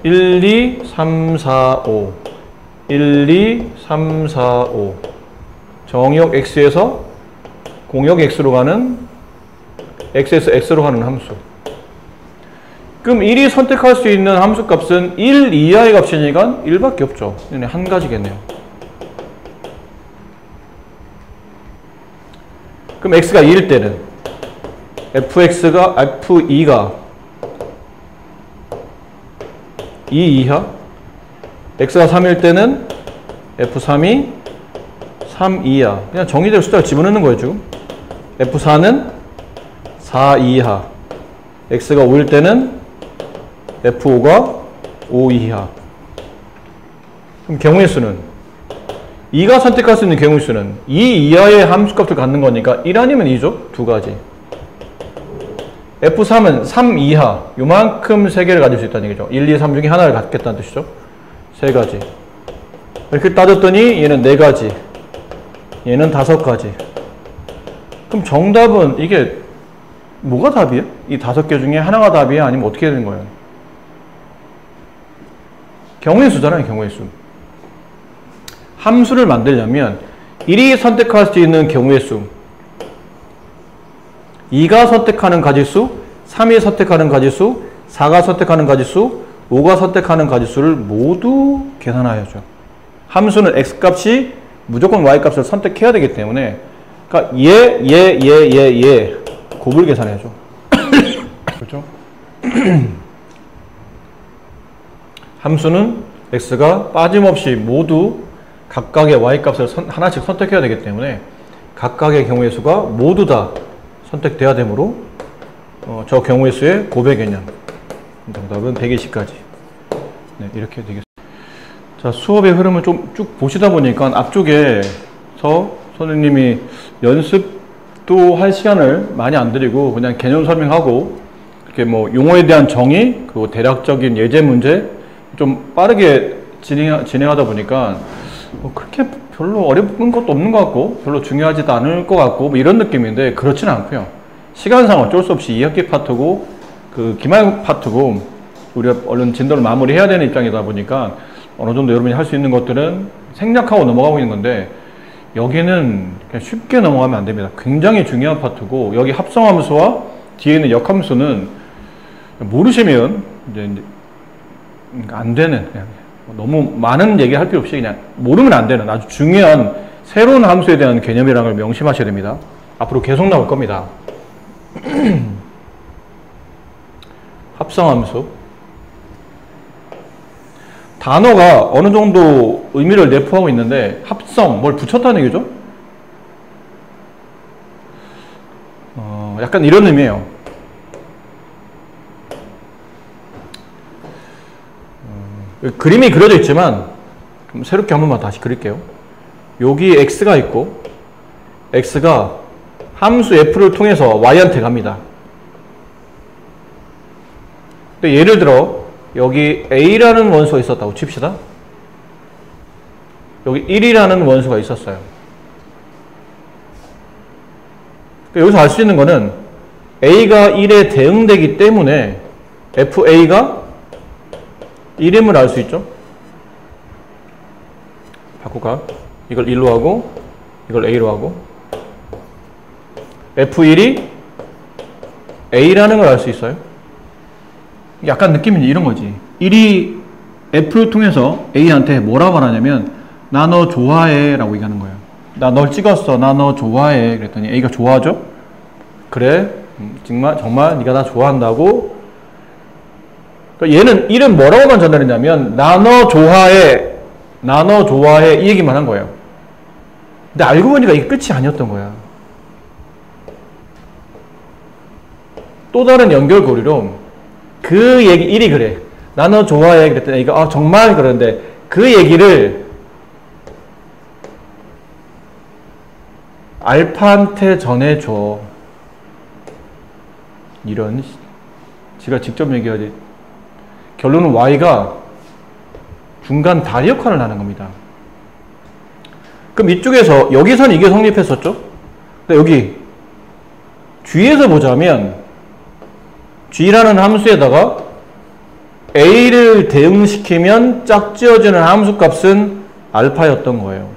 1, 2, 3, 4, 5 1, 2, 3, 4, 5 정역 x에서 공역 x로 가는 x에서 x로 가는 함수. 그럼 1이 선택할 수 있는 함수 값은 1 이하의 값이니까 1밖에 없죠. 한 가지겠네요. 그럼 x가 2일 때는 F2가 2 이하, x가 3일 때는 F3이 3 이하. 그냥 정의대로 숫자를 집어넣는 거예요, 지금. F4는 4 이하, x가 5일 때는 F5가 5 이하. 그럼 경우의 수는 2가 선택할 수 있는 경우의 수는 2 이하의 함수값을 갖는 거니까 1 아니면 2죠? 두 가지. F3은 3 이하, 요만큼 3개를 가질 수 있다는 얘기죠. 1, 2, 3 중에 하나를 갖겠다는 뜻이죠. 3가지. 이렇게 따졌더니 얘는 4가지, 얘는 5가지. 그럼 정답은 이게 뭐가 답이에요? 이 5개 중에 하나가 답이에요? 아니면 어떻게 되는 거예요? 경우의 수잖아요, 경우의 수. 함수를 만들려면 1이 선택할 수 있는 경우의 수, 2가 선택하는 가지수, 3이 선택하는 가지수, 4가 선택하는 가지수, 5가 선택하는 가지수를 모두 계산해야죠. 함수는 x값이 무조건 y값을 선택해야 되기 때문에 그러니까 얘 곱을 계산해야죠. 그렇죠? 함수는 x가 빠짐없이 모두 각각의 y값을 하나씩 선택해야 되기 때문에 각각의 경우의 수가 모두 다 선택돼야 되므로 저 경우의 수의 곱의 개념. 정답은 120까지. 네, 이렇게 되겠습니다. 자, 수업의 흐름을 좀 쭉 보시다 보니까 앞쪽에서 선생님이 연습도 할 시간을 많이 안 드리고 그냥 개념 설명하고 이렇게 뭐 용어에 대한 정의 그리고 대략적인 예제 문제 좀 빠르게 진행하다 보니까 뭐 그렇게 별로 어려운 것도 없는 것 같고 별로 중요하지도 않을 것 같고 뭐 이런 느낌인데 그렇지는 않고요. 시간상 어쩔 수 없이 2학기 파트고 그 기말 파트고 우리가 얼른 진도를 마무리해야 되는 입장이다 보니까 어느 정도 여러분이 할 수 있는 것들은 생략하고 넘어가고 있는 건데 여기는 그냥 쉽게 넘어가면 안 됩니다. 굉장히 중요한 파트고 여기 합성함수와 뒤에 있는 역함수는 모르시면 이제 안 되는, 그냥 너무 많은 얘기 할 필요 없이 그냥 모르면 안 되는 아주 중요한 새로운 함수에 대한 개념이라는 걸 명심하셔야 됩니다. 앞으로 계속 나올 겁니다. 합성함수. 단어가 어느 정도 의미를 내포하고 있는데 합성, 뭘 붙였다는 얘기죠? 약간 이런 의미예요. 그림이 그려져 있지만 새롭게 한 번만 다시 그릴게요. 여기 x가 있고 x가 함수 f를 통해서 y한테 갑니다. 근데 예를 들어 여기 a라는 원수가 있었다고 칩시다. 여기 1이라는 원수가 있었어요. 여기서 알 수 있는 거는 a가 1에 대응되기 때문에 fa가 1임을 알 수 있죠. 바꿀까? 이걸 1로 하고 이걸 a로 하고 f1이 a라는 걸 알 수 있어요. 약간 느낌이 이런 거지. 1이 f를 통해서 a한테 뭐라고 말하냐면 나 너 좋아해 라고 얘기하는 거예요. 나 널 찍었어. 나 너 좋아해. 그랬더니 a가 좋아하죠? 그래? 정말 네가 나 좋아한다고? 그러니까 얘는 1은 뭐라고만 전달했냐면 나 너 좋아해. 나 너 좋아해. 이 얘기만 한 거예요. 근데 알고 보니까 이게 끝이 아니었던 거야. 또 다른 연결고리로 그 얘기 1이 그래. 나 너 좋아해. 그랬더니 A가 아 정말 그러는데 그 얘기를 알파한테 전해줘. 이런 지가 직접 얘기하지. 결론은 Y가 중간 다리 역할을 하는 겁니다. 그럼 이쪽에서 여기서는 이게 성립했었죠? 근데 여기 G에서 보자면 G라는 함수에다가 A를 대응시키면 짝지어지는 함수값은 알파였던 거예요.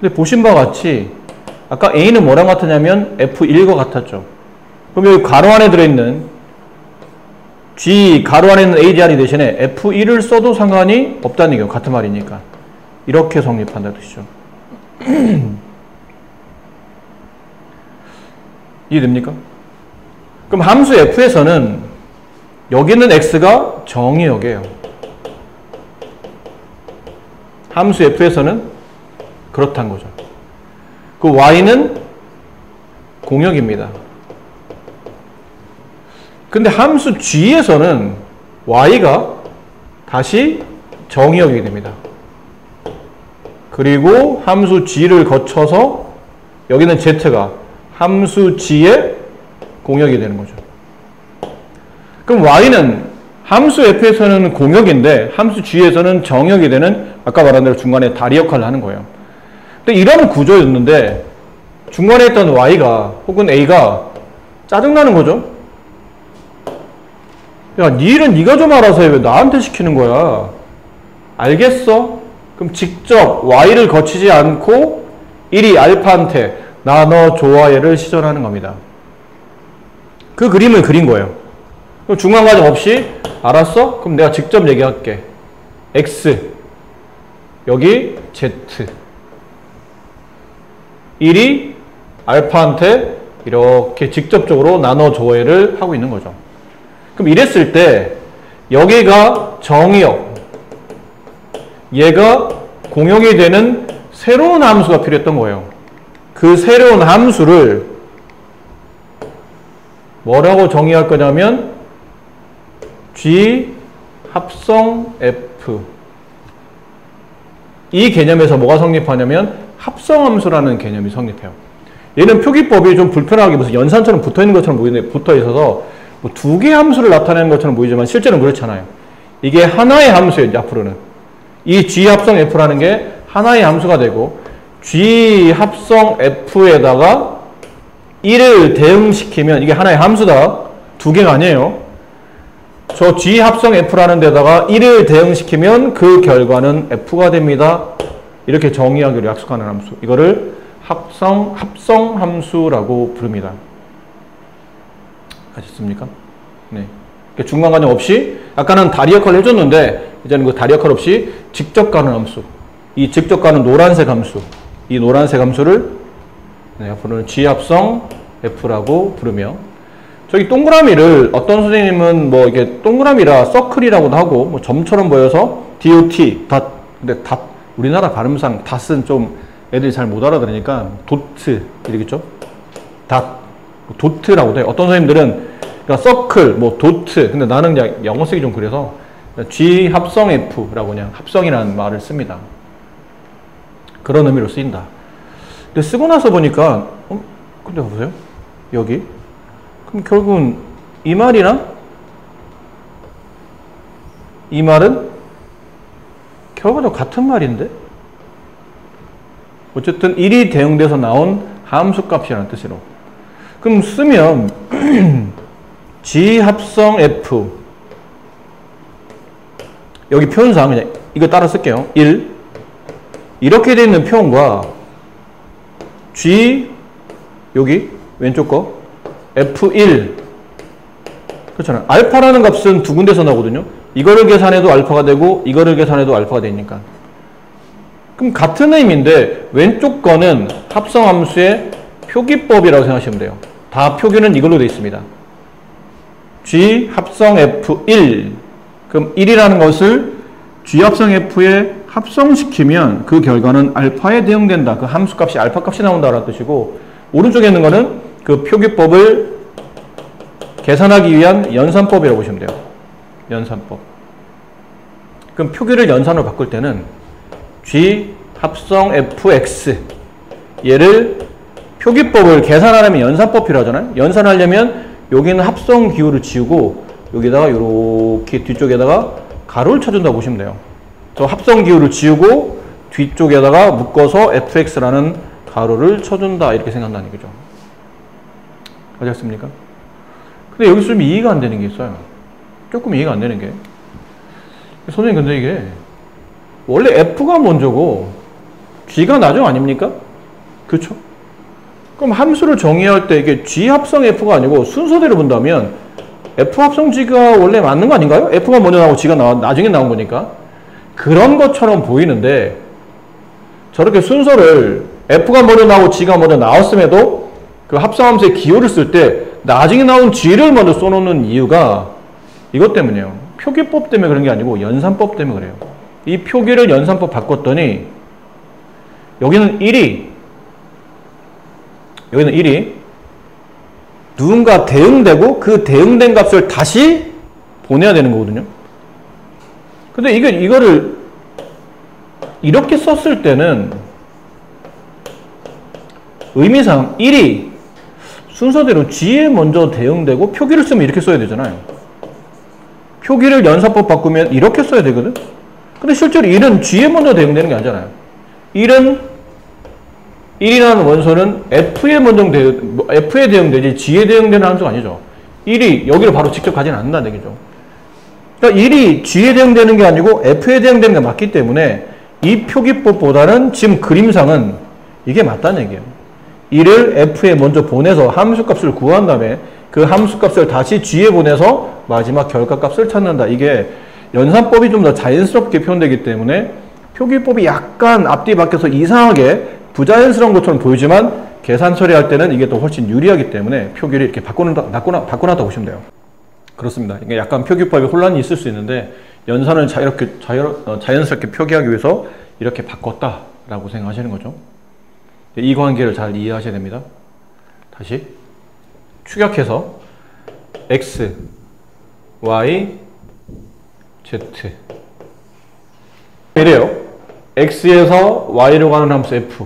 근데 보신 바와 같이 아까 A는 뭐랑 같았냐면 F1과 같았죠. 그럼 여기 괄호 안에 들어있는 G 괄호 안에 있는 ADR이 대신에 F1을 써도 상관이 없다는 얘기예요. 같은 말이니까. 이렇게 성립한다는 뜻이죠. 이해됩니까? 그럼 함수 F에서는 여기 있는 X가 정의역이에요. 함수 F에서는 그렇다는 거죠. 그 Y는 공역입니다. 근데 함수 G에서는 Y가 다시 정의역이 됩니다. 그리고 함수 G를 거쳐서 여기는 Z가 함수 G의 공역이 되는 거죠. 그럼 Y는 함수 F에서는 공역인데 함수 G에서는 정역이 되는 아까 말한 대로 중간에 다리 역할을 하는 거예요. 근데 이런 구조였는데 중간에 있던 Y가 혹은 A가 짜증나는 거죠. 야, 니 일은 니가 좀 알아서 해. 왜 나한테 시키는 거야? 알겠어? 그럼 직접 Y를 거치지 않고 1이 알파한테 나 너 좋아해를 시전하는 겁니다. 그 그림을 그린 거예요. 그럼 중간 과정 없이 알았어? 그럼 내가 직접 얘기할게. X 여기 Z 1이 알파한테 이렇게 직접적으로 나눠 조회를 하고 있는 거죠. 그럼 이랬을 때 여기가 정의역 얘가 공역이 되는 새로운 함수가 필요했던 거예요. 그 새로운 함수를 뭐라고 정의할 거냐면 G 합성 F 이 개념에서 뭐가 성립하냐면 합성함수라는 개념이 성립해요. 얘는 표기법이 좀 불편하게 무슨 연산처럼 붙어있는 것처럼 보이는데 붙어있어서 뭐 두 개의 함수를 나타내는 것처럼 보이지만 실제로는 그렇잖아요. 이게 하나의 함수예요. 이제 앞으로는 이 G 합성 F라는 게 하나의 함수가 되고 G 합성 F에다가 1을 대응시키면 이게 하나의 함수다. 두 개가 아니에요. 저 G 합성 F라는 데다가 1을 대응시키면 그 결과는 F가 됩니다. 이렇게 정의하기로 약속하는 함수. 이거를 합성 함수라고 부릅니다. 아셨습니까? 네. 중간 과정 없이 아까는 다리 역할을 해줬는데 이제는 그 다리 역할 없이 직접 가는 함수. 이 직접 가는 노란색 함수. 이 노란색 함수를 네, 앞으로는 G 합성 F라고 부르며 저기 동그라미를 어떤 선생님은 뭐 이게 동그라미라 서클이라고도 하고 뭐 점처럼 보여서 DOT 닷 근데 닷 우리나라 발음상 닷은 좀 애들이 잘 못 알아들으니까 도트 이러겠죠? 닷 도트라고도 해요. 어떤 선생님들은 그러니까 서클 뭐 도트 근데 나는 그냥 영어 쓰기 좀 그래서 G 합성 F라고 그냥 합성이라는 말을 씁니다. 그런 의미로 쓰인다. 근데 쓰고 나서 보니까 근데 보세요. 여기 그럼 결국은 이 말이나 이 말은 결과적으로 같은 말인데 어쨌든 1이 대응돼서 나온 함수값이라는 뜻으로 그럼 쓰면 G 합성 F 여기 표현상 그냥 이거 따라 쓸게요. 1 이렇게 되어 있는 표현과 G 여기 왼쪽 거 F1 그렇잖아요. 알파라는 값은 두 군데서 나오거든요. 이거를 계산해도 알파가 되고 이거를 계산해도 알파가 되니까 그럼 같은 의미인데 왼쪽 거는 합성함수의 표기법이라고 생각하시면 돼요. 다 표기는 이걸로 되어 있습니다. G 합성 F1 그럼 1이라는 것을 G 합성 F에 합성시키면 그 결과는 알파에 대응된다. 그 함수값이 알파값이 나온다라는 뜻이고 오른쪽에 있는 거는 그 표기법을 계산하기 위한 연산법이라고 보시면 돼요. 연산법. 그럼 표기를 연산으로 바꿀 때는 G 합성 Fx 얘를 표기법을 계산하려면 연산법 필요하잖아요. 연산하려면 여기는 합성 기호를 지우고 여기다가 이렇게 뒤쪽에다가 가로를 쳐준다고 보시면 돼요. 저 합성 기호를 지우고 뒤쪽에다가 묶어서 fx라는 가로를 쳐준다. 이렇게 생각한다는 얘기죠. 아셨습니까? 근데 여기서 좀 이해가 안 되는 게 있어요. 조금 이해가 안 되는 게. 선생님, 근데 이게 원래 f가 먼저고 g가 나중 아닙니까? 그쵸? 그럼 함수를 정의할 때 이게 g 합성 f가 아니고 순서대로 본다면 f 합성 g가 원래 맞는 거 아닌가요? f가 먼저 나오고 g가 나중에 나온 거니까. 그런 것처럼 보이는데 저렇게 순서를 f가 먼저 나오고 g가 먼저 나왔음에도 그 합성함수의 기호를 쓸 때 나중에 나온 g를 먼저 써놓는 이유가 이것 때문이에요. 표기법 때문에 그런 게 아니고 연산법 때문에 그래요. 이 표기를 연산법 바꿨더니 여기는 1이 누군가 대응되고 그 대응된 값을 다시 보내야 되는 거거든요. 근데 이거를 이렇게 썼을 때는 의미상 1이 순서대로 g에 먼저 대응되고 표기를 쓰면 이렇게 써야 되잖아요. 표기를 연산법 바꾸면 이렇게 써야 되거든. 근데 실제로 1은 g에 먼저 대응되는 게 아니잖아요. 1이라는 원소는 f에 대응되지 g에 대응되는 함수가 아니죠. 1이 여기로 바로 직접 가지는 않는다는 얘기죠. 그러니까 1이 g에 대응되는 게 아니고 f에 대응되는 게 맞기 때문에 이 표기법보다는 지금 그림상은 이게 맞다는 얘기예요. 1을 f에 먼저 보내서 함수값을 구한 다음에 그 함수값을 다시 g에 보내서 마지막 결과값을 찾는다. 이게 연산법이 좀 더 자연스럽게 표현되기 때문에 표기법이 약간 앞뒤 바뀌어서 이상하게 부자연스러운 것처럼 보이지만 계산 처리할 때는 이게 더 훨씬 유리하기 때문에 표기를 이렇게 바꿔놨다 보시면 돼요. 그렇습니다. 이게 약간 표기법에 혼란이 있을 수 있는데 연산을 자연스럽게 표기하기 위해서 이렇게 바꿨다라고 생각하시는 거죠. 이 관계를 잘 이해하셔야 됩니다. 다시 축약해서 x, y, z 이래요. x에서 y로 가는 함수 f,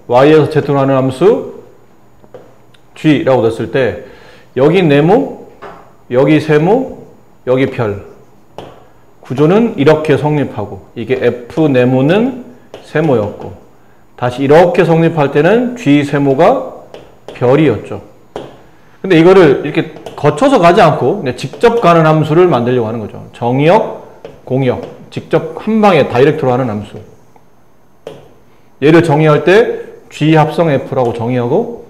y에서 z로 가는 함수 g라고 됐을 때 여기 네모, 여기 세모, 여기 별 구조는 이렇게 성립하고 이게 f 네모는 세모였고 다시 이렇게 성립할 때는 g 세모가 별이었죠. 근데 이거를 이렇게 거쳐서 가지 않고 그냥 직접 가는 함수를 만들려고 하는 거죠. 정의역, 공역, 직접 한 방에 다이렉트로 하는 함수. 얘를 정의할 때 g 합성 f라고 정의하고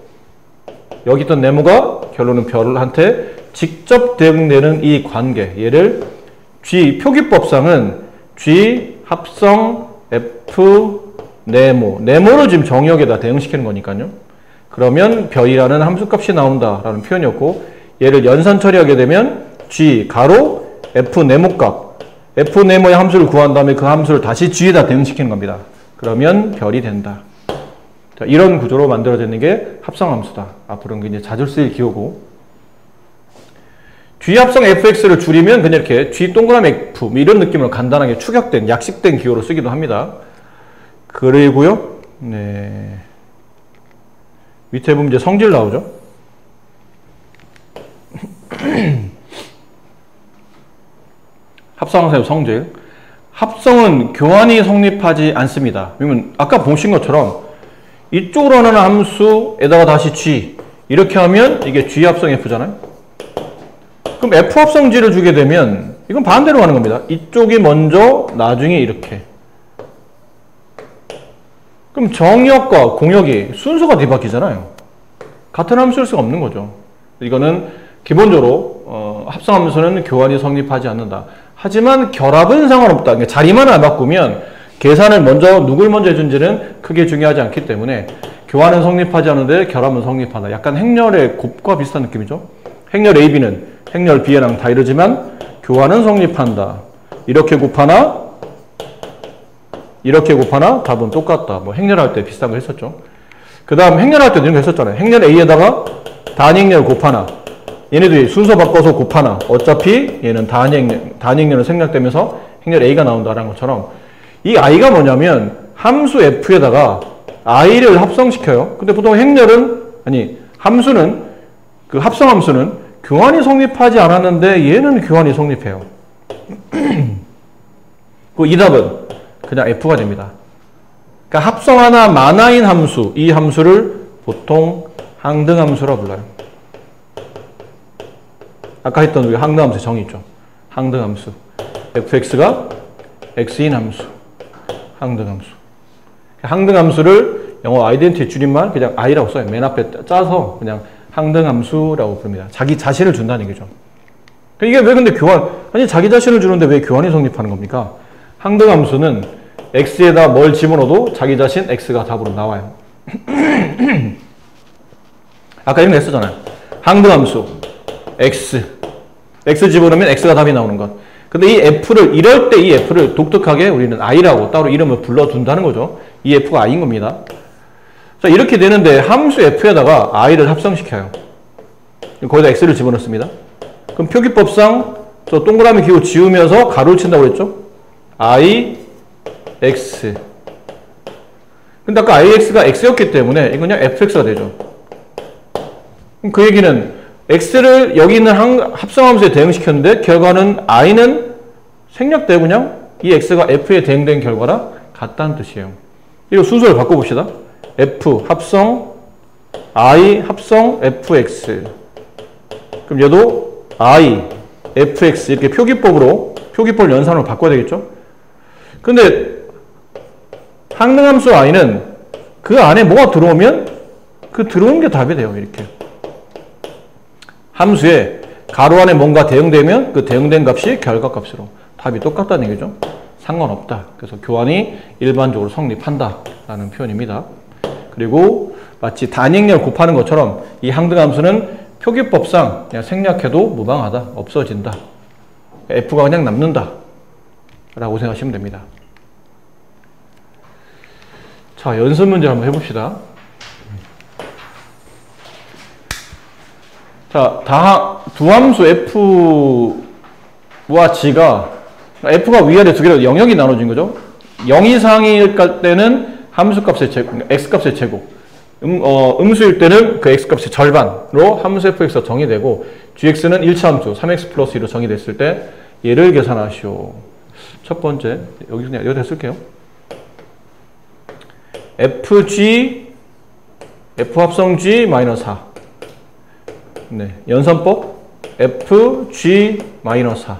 여기 있던 네모가 결론은 별한테 직접 대응되는 이 관계, 얘를 g 표기법상은 g 합성 f 네모를 지금 정의역에다 대응시키는 거니까요. 그러면 별이라는 함수값이 나온다라는 표현이었고 얘를 연산 처리하게 되면 g 가로 f 네모값 f 네모의 함수를 구한 다음에 그 함수를 다시 g에다 대응시키는 겁니다. 그러면 별이 된다. 자, 이런 구조로 만들어지는 게 합성함수다. 앞으로는 이제 자주 쓰일 기호고 g 합성 fx를 줄이면 그냥 이렇게 g 동그라미 f 이런 느낌으로 간단하게 축약된 약식된 기호로 쓰기도 합니다. 그리고요. 네. 밑에 보면 이제 성질 나오죠. 합성함수의 성질. 합성은 교환이 성립하지 않습니다. 왜냐면 아까 보신 것처럼 이쪽으로 하는 함수에다가 다시 g 이렇게 하면 이게 g 합성 f잖아요. 그럼 f 합성 g를 주게 되면 이건 반대로 가는 겁니다. 이쪽이 먼저 나중에 이렇게. 그럼 정역과 공역이 순서가 뒤바뀌잖아요. 같은 함수일 수가 없는 거죠. 이거는 기본적으로 합성함수는 교환이 성립하지 않는다. 하지만 결합은 상관없다. 그러니까 자리만 안 바꾸면 계산을 누굴 먼저 해준지는 크게 중요하지 않기 때문에 교환은 성립하지 않는데 결합은 성립한다. 약간 행렬의 곱과 비슷한 느낌이죠. 행렬 AB는 행렬 B랑 다 이러지만 교환은 성립한다. 이렇게 곱하나 이렇게 곱하나 답은 똑같다. 뭐 행렬할 때 비슷한 거 했었죠. 그 다음 행렬할 때도 이런 거 했었잖아요. 행렬 A에다가 단행렬 곱하나 얘네들이 순서 바꿔서 곱하나 어차피 얘는 단행렬은 생략되면서 행렬 A가 나온다는 것처럼 이 I가 뭐냐면 함수 F에다가 I를 합성시켜요. 근데 보통 함수는 그 합성함수는 교환이 성립하지 않았는데 얘는 교환이 성립해요. 이 답은 그냥 F가 됩니다. 그러니까 합성하나 만화인 함수, 이 함수를 보통 항등함수라고 불러요. 아까 했던 우리 항등함수 정의 있죠. 항등함수. fx가 x인 함수. 항등함수. 항등함수를 영어 아이덴티티 줄임말 그냥 i라고 써요. 맨 앞에 짜서 그냥 항등함수라고 부릅니다. 자기 자신을 준다는 얘기죠. 이게 왜 근데 교환, 아니 자기 자신을 주는데 왜 교환이 성립하는 겁니까? 항등함수는 x에다 뭘 집어넣어도 자기 자신 x가 답으로 나와요. 아까 이런 거 했었잖아요. 항등함수 x 집어넣으면 x가 답이 나오는 것. 근데 이 f를 이럴 때 이 f를 독특하게 우리는 i라고 따로 이름을 불러둔다는 거죠. 이 f가 i인 겁니다. 자, 이렇게 되는데 함수 f에다가 i를 합성시켜요. 거기다 x를 집어넣습니다. 그럼 표기법상 저 동그라미 기호 지우면서 가로를 친다고 했죠? i x. 근데 아까 ix가 x였기 때문에 이건 그냥 fx가 되죠. 그럼 그 얘기는 x를 여기 있는 합성함수에 대응시켰는데 결과는 i는 생략되고 그냥 이 x가 f에 대응된 결과랑 같다는 뜻이에요. 이거 순서를 바꿔봅시다. f 합성 i 합성 fx. 그럼 얘도 i fx 이렇게 표기법 연산으로 바꿔야 되겠죠? 근데 항등함수 i는 그 안에 뭐가 들어오면 그 들어온 게 답이 돼요. 이렇게 함수에 가로 안에 뭔가 대응되면 그 대응된 값이 결과값으로 답이 똑같다는 얘기죠. 상관없다. 그래서 교환이 일반적으로 성립한다 라는 표현입니다. 그리고 마치 단위행렬 곱하는 것처럼 이 항등함수는 표기법상 그냥 생략해도 무방하다, 없어진다. f가 그냥 남는다 라고 생각하시면 됩니다. 자, 연습 문제 한번 해봅시다. 자, 두 함수 f와 g가 f가 위아래 두 개로 영역이 나눠진 거죠. 0 이상일 때는 함수값의 제곱, x값의 제곱. 음수일 때는 그 x값의 절반으로 함수 fx가 정의되고 gx는 1차 함수 3x 플러스 2로 정의됐을 때 얘를 계산하시오. 첫 번째, 여기다 쓸게요. f 합성 g 마이너스 4. 네, 연산법 f g 마이너스 4.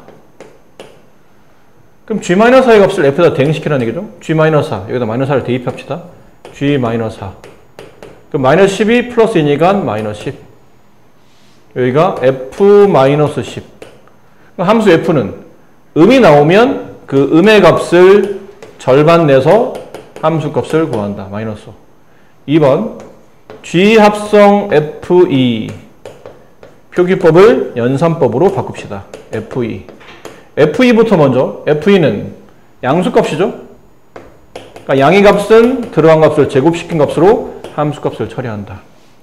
그럼 g 마이너스 4의 값을 f에다 대응시키라는 얘기죠. g 마이너스 4 여기다 마이너스 4를 대입합시다. g 마이너스 4. 그럼 마이너스 12 플러스 2니까 마이너스 10. 여기가 f 마이너스 10. 함수 f는 음이 나오면 그 음의 값을 절반 내서 함수 값을 구한다. 마이너스 2번 g 합성 fe. 표기법을 연산법으로 바꿉시다. fe. fe부터 먼저. fe는 양수값이죠. 그러니까 양의 값은 들어간 값을 제곱시킨 값으로 함수값을 처리한다.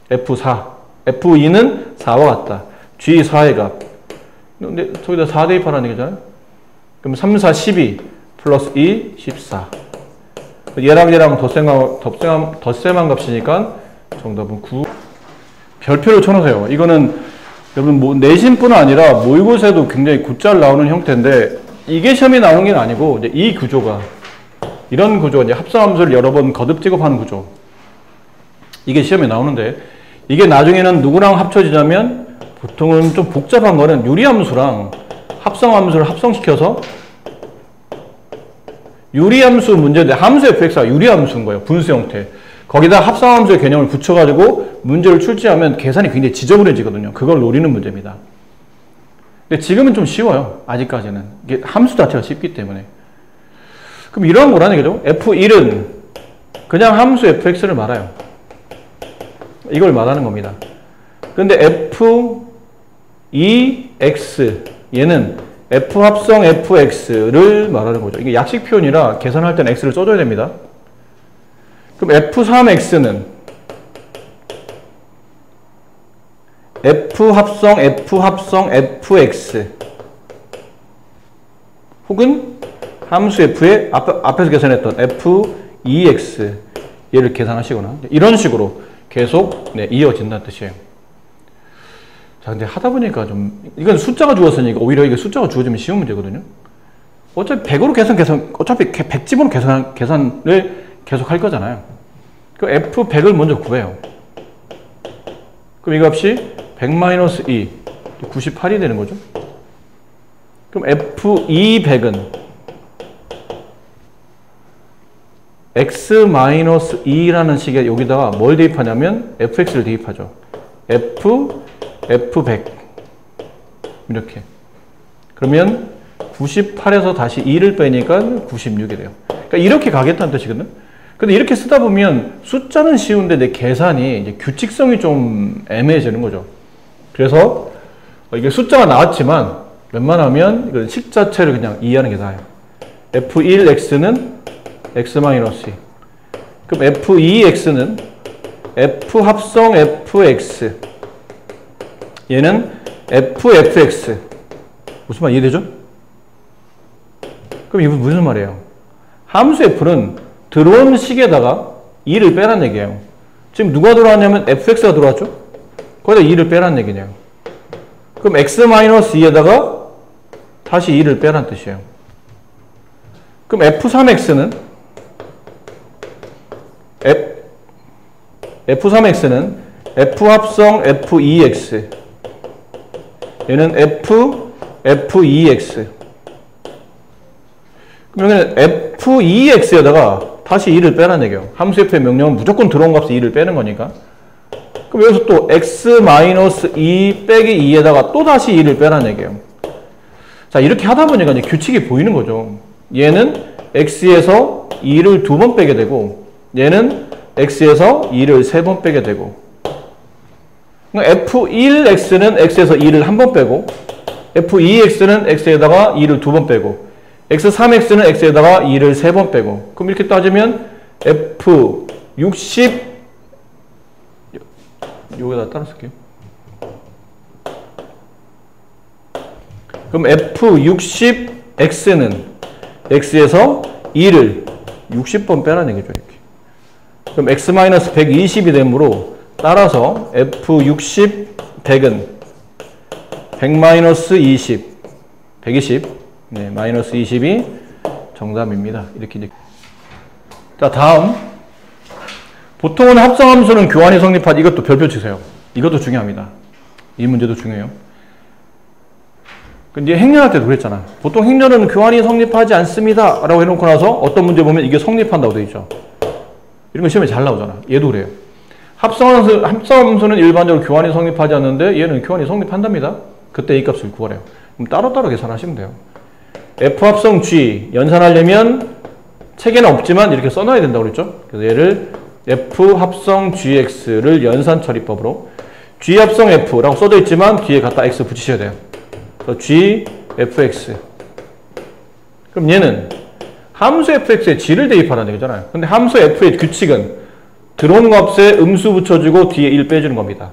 f4. fe는 4와 같다. g4의 값. 근데 저기다 4 대입하라는 얘기잖아요. 그럼 3, 4, 12 플러스 2, 14. 얘랑 덧셈한 값이니까 정답은 9. 별표를 쳐놓으세요. 이거는 여러분 내신뿐 아니라 모의고사에도 굉장히 곧잘 나오는 형태인데 이게 시험에 나오는 게 아니고 이제 이 구조가 이런 구조가 이제 합성함수를 여러 번 거듭 제곱하는 구조. 이게 시험에 나오는데 이게 나중에는 누구랑 합쳐지냐면 보통은 좀 복잡한 거는 유리함수랑 합성함수를 합성시켜서 유리함수 문제인데 함수 fx가 유리함수인 거예요. 분수 형태. 거기다 합성함수의 개념을 붙여가지고 문제를 출제하면 계산이 굉장히 지저분해지거든요. 그걸 노리는 문제입니다. 근데 지금은 좀 쉬워요. 아직까지는. 이게 함수 자체가 쉽기 때문에. 그럼 이런 거라는 얘기죠. f1은 그냥 함수 fx를 말아요. 이걸 말하는 겁니다. 근데 f2x 얘는 f 합성 fx를 말하는 거죠. 이게 약식 표현이라 계산할 때는 x를 써줘야 됩니다. 그럼 f3x는 f 합성 fx 혹은 함수 f의 앞에서 계산했던 f2x 얘를 계산하시거나 이런 식으로 계속 이어진다는 뜻이에요. 자, 근데 하다 보니까 좀 이건 숫자가 주었으니까 오히려 이게 숫자가 주어지면 쉬운 문제거든요. 어차피 100으로 어차피 100집으로 계산을 계속 할 거잖아요. 그럼 F100을 먼저 구해요. 그럼 이 값이 100-2, 98이 되는 거죠. 그럼 F200은 x-2라는 식에 여기다가 뭘 대입하냐면 fx를 대입하죠. f100 이렇게. 그러면 98에서 다시 2를 빼니까 96이 돼요. 그러니까 이렇게 가겠다는 뜻이거든. 근데 이렇게 쓰다 보면 숫자는 쉬운데 내 계산이 이제 규칙성이 좀 애매해지는 거죠. 그래서 이게 숫자가 나왔지만 웬만하면 이건 식 자체를 그냥 이해하는 게 나아요. f1x는 x-2. 그럼 f2x는 f 합성 fx. 얘는 fx. 무슨 말 이해되죠? 그럼 이건 무슨 말이에요? 함수 f는 들어온 식에다가 2를 빼란 얘기예요. 지금 누가 들어왔냐면 fx가 들어왔죠? 거기다 2를 빼란 얘기네요. 그럼 x-2에다가 다시 2를 빼란 뜻이에요. 그럼 f3x는 f3x는 f 합성 f2x. 얘는 f2x. 그러면 f2x에다가 다시 2를 빼라는 얘기예요. 함수 f의 명령은 무조건 들어온 값에 2를 빼는 거니까. 그럼 여기서 또 x-2 빼기 2에다가 또 다시 2를 빼라는 얘기예요. 자, 이렇게 하다 보니까 이제 규칙이 보이는 거죠. 얘는 x에서 2를 2번 빼게 되고, 얘는 x에서 2를 3번 빼게 되고, 그러니까 f1x는 x에서 2를 1번 빼고, f2x는 x에다가 2를 2번 빼고, x3x는 x에다가 2를 3번 빼고. 그럼 이렇게 따지면 f60 여기다 따라 쓸게요. 그럼 f60x는 x에서 2를 60번 빼라는 얘기죠. 이렇게. 그럼 x-120이 되므로 따라서 f60 100은 100-20 120 네, 마이너스 20이 정답입니다. 이렇게 이제. 자, 다음. 보통은 합성함수는 교환이 성립하지. 이것도 별표 치세요. 이것도 중요합니다. 이 문제도 중요해요. 근데 행렬할 때도 그랬잖아. 보통 행렬은 교환이 성립하지 않습니다. 라고 해놓고 나서 어떤 문제 보면 이게 성립한다고 되어 있죠. 이런 거 시험에 잘 나오잖아. 얘도 그래요. 합성함수는 일반적으로 교환이 성립하지 않는데 얘는 교환이 성립한답니다. 그때 이 값을 구하래요. 그럼 따로따로 계산하시면 돼요. F합성 G 연산하려면 책에는 없지만 이렇게 써놔야 된다고 그랬죠. 그래서 얘를 F합성 GX를 연산 처리법으로 G합성 F라고 써져 있지만 뒤에 갖다 X 붙이셔야 돼요. 그래서 G, FX. 그럼 얘는 함수 fx에 g를 대입하라는 얘기잖아요. 근데 함수 f의 규칙은 들어온 값에 음수 붙여주고 뒤에 1 빼주는 겁니다.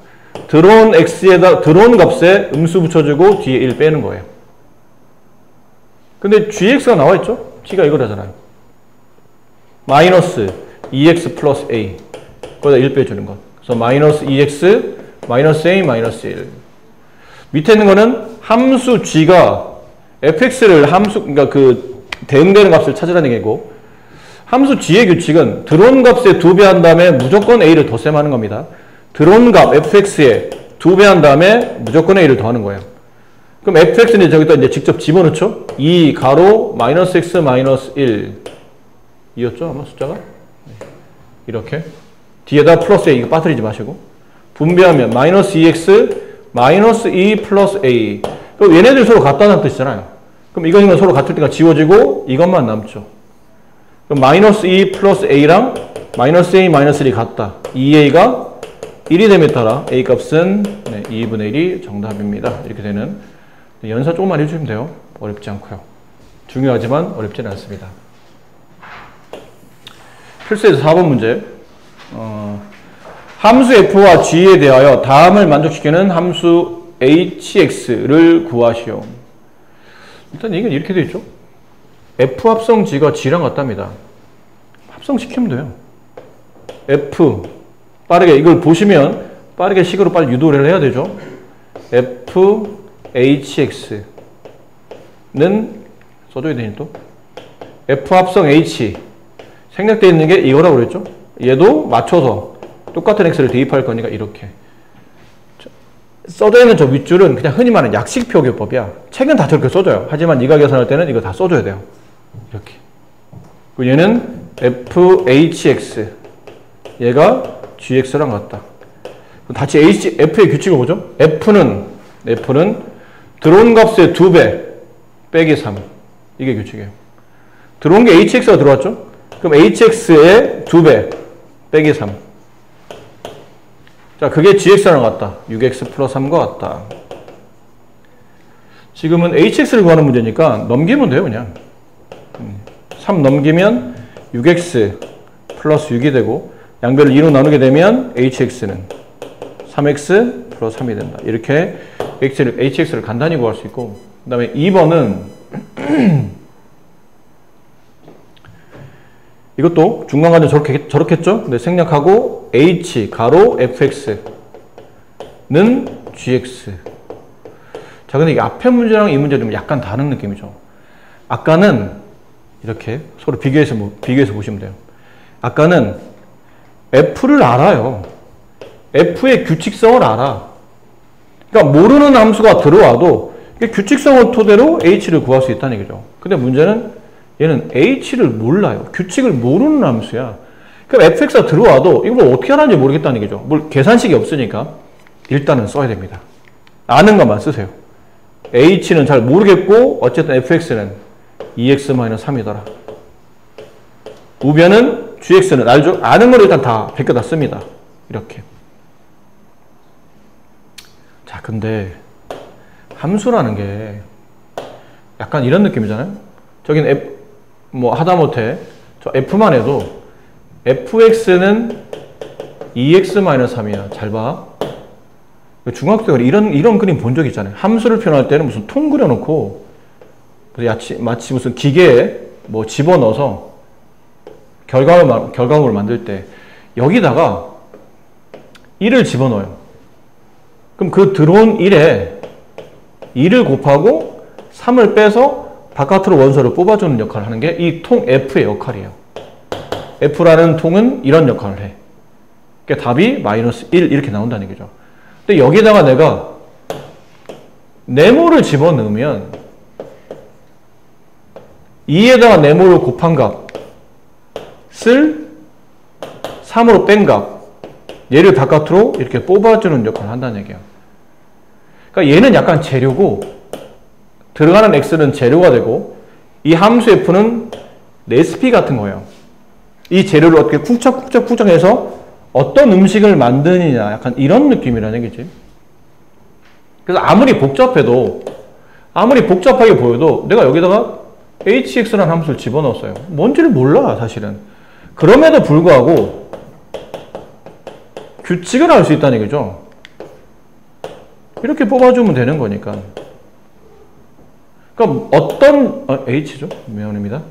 들어온 값에 음수 붙여주고 뒤에 1 빼는 거예요. 근데 gx가 나와 있죠? g가 이거라잖아요. 마이너스 2x 플러스 a. 거기다 1 빼주는 것. 그래서 마이너스 2x 마이너스 a 마이너스 1. 밑에 있는 거는 함수 g가 fx를 그러니까 그 대응되는 값을 찾으라는 얘기고, 함수 g의 규칙은 들어온 값에 2배 한 다음에 무조건 a를 덧셈하는 겁니다. 들어온 값 fx에 2배 한 다음에 무조건 a를 더하는 거예요. 그럼 fx는 저기다 이제 직접 집어넣죠? 2 가로 마이너스 x 마이너스 1 이었죠? 아마 숫자가? 이렇게 뒤에다 플러스 a 이거 빠뜨리지 마시고 분배하면 마이너스 2x 마이너스 2 플러스 a. 그럼 얘네들이 서로 같다는 뜻이잖아요. 그럼 이거는 서로 같을 때가 지워지고 이것만 남죠. 그럼 마이너스 2 플러스 a랑 마이너스 a 마이너스 1이 같다. 2a가 1이 됨에 따라 a 값은 2분의 1이 정답입니다. 이렇게 되는 연산 조금만 해주시면 돼요. 어렵지 않고요. 중요하지만 어렵지는 않습니다. 필수에서 4번 문제. 함수 f와 g에 대하여 다음을 만족시키는 함수 hx를 구하시오. 일단 이건 이렇게 되어 있죠. f 합성 g가 g랑 같답니다. 합성시키면 돼요. f 빠르게 이걸 보시면 빠르게 식으로 빨리 유도를 해야 되죠. f hx는 써줘야 되니 또 f 합성 h 생략되어 있는 게 이거라고 그랬죠? 얘도 맞춰서 똑같은 x를 대입할 거니까 이렇게. 써져 있는 저 윗줄은 그냥 흔히 말하는 약식 표기법이야. 책은 다 저렇게 써줘요. 하지만 네가 계산할 때는 이거 다 써줘야 돼요. 이렇게. 그리고 얘는 fhx. 얘가 gx랑 같다. 다시 f의 규칙을 보죠. f는 들어온 값의 2배 빼기 3. 이게 규칙이에요. 들어온 게 hx가 들어왔죠? 그럼 hx의 2배 빼기 3. 자, 그게 gx랑 같다. 6x 플러스 3과 같다. 지금은 hx를 구하는 문제니까 넘기면 돼요, 그냥. 3 넘기면 6x 플러스 6이 되고 양변을 2로 나누게 되면 hx는 3x 플러스 3이 된다. 이렇게 hx를 간단히 구할 수 있고, 그 다음에 2번은 이것도 중간관절 저렇겠죠? 근데 생략하고 h 가로 fx는 gx. 자, 근데 이 앞에 문제랑 이 문제는 약간 다른 느낌이죠. 아까는 이렇게 서로 비교해서 보시면 돼요. 아까는 f를 알아요. f의 규칙성을 알아. 그러니까 모르는 함수가 들어와도 규칙성을 토대로 h를 구할 수 있다는 얘기죠. 근데 문제는 얘는 h를 몰라요. 규칙을 모르는 함수야. 그럼 fx가 들어와도 이걸 어떻게 하는지 모르겠다는 얘기죠. 뭘 계산식이 없으니까 일단은 써야 됩니다. 아는 것만 쓰세요. h는 잘 모르겠고 어쨌든 fx는 2x-3이더라. 우변은 gx는 알죠? 아는 걸 일단 다 베껴다 씁니다. 이렇게. 자, 근데 함수라는 게 약간 이런 느낌이잖아요. 저긴 하다못해 저 f만 해도 fx는 2x-3이야. 잘 봐. 중학교 때 이런 그림 본 적 있잖아요. 함수를 표현할 때는 무슨 통 그려놓고 마치 무슨 기계에 집어넣어서 결과물을 만들 때 여기다가 1을 집어넣어요. 그럼 그 들어온 1에 2를 곱하고 3을 빼서 바깥으로 원소를 뽑아주는 역할을 하는 게 이 통 F의 역할이에요. F라는 통은 이런 역할을 해. 그러니까 답이 -1 이렇게 나온다는 얘기죠. 근데 여기다가 내가 네모를 집어넣으면 2에다가 네모를 곱한 값을 3으로 뺀 값, 얘를 바깥으로 이렇게 뽑아주는 역할을 한다는 얘기예요. 그러니까 얘는 약간 재료고 들어가는 x는 재료가 되고 이 함수 f는 레시피 같은 거예요. 이 재료를 어떻게 쿵짝쿵짝 해서 어떤 음식을 만드느냐, 약간 이런 느낌이라는 얘기지. 그래서 아무리 복잡하게 보여도 내가 여기다가 hx라는 함수를 집어넣었어요. 뭔지를 몰라, 사실은. 그럼에도 불구하고 규칙을 알 수 있다는 얘기죠. 이렇게 뽑아주면 되는 거니까. 그럼 h죠? 미안합니다.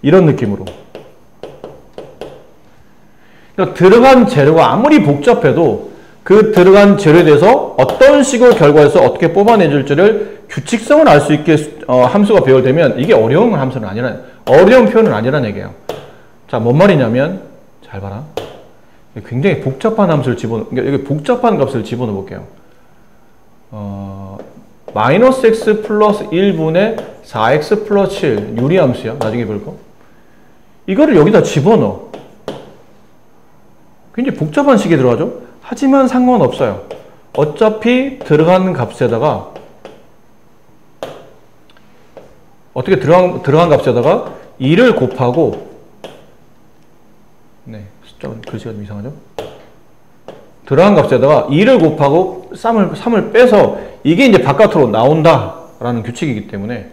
이런 느낌으로. 그러니까 들어간 재료가 아무리 복잡해도 그 들어간 재료에 대해서 어떤 식으로 결과에서 어떻게 뽑아내줄지를 규칙성을 알 수 있게 함수가 배열되면 이게 어려운 함수는 어려운 표현은 아니라는 얘기예요. 자, 뭔 말이냐면 잘 봐라. 굉장히 복잡한 함수를 여기 복잡한 값을 집어넣어 볼게요. -x 플러스 1분의 4x 플러스 7 유리함수야. 나중에 볼 거. 이거를 여기다 집어넣어. 굉장히 복잡한 식이 들어가죠. 하지만 상관없어요. 어차피 들어간 값에다가 들어간 값에다가 2를 곱하고 숫자가 글씨가 좀 이상하죠? 들어간 값에다가 2를 곱하고 3을 빼서 이게 이제 바깥으로 나온다라는 규칙이기 때문에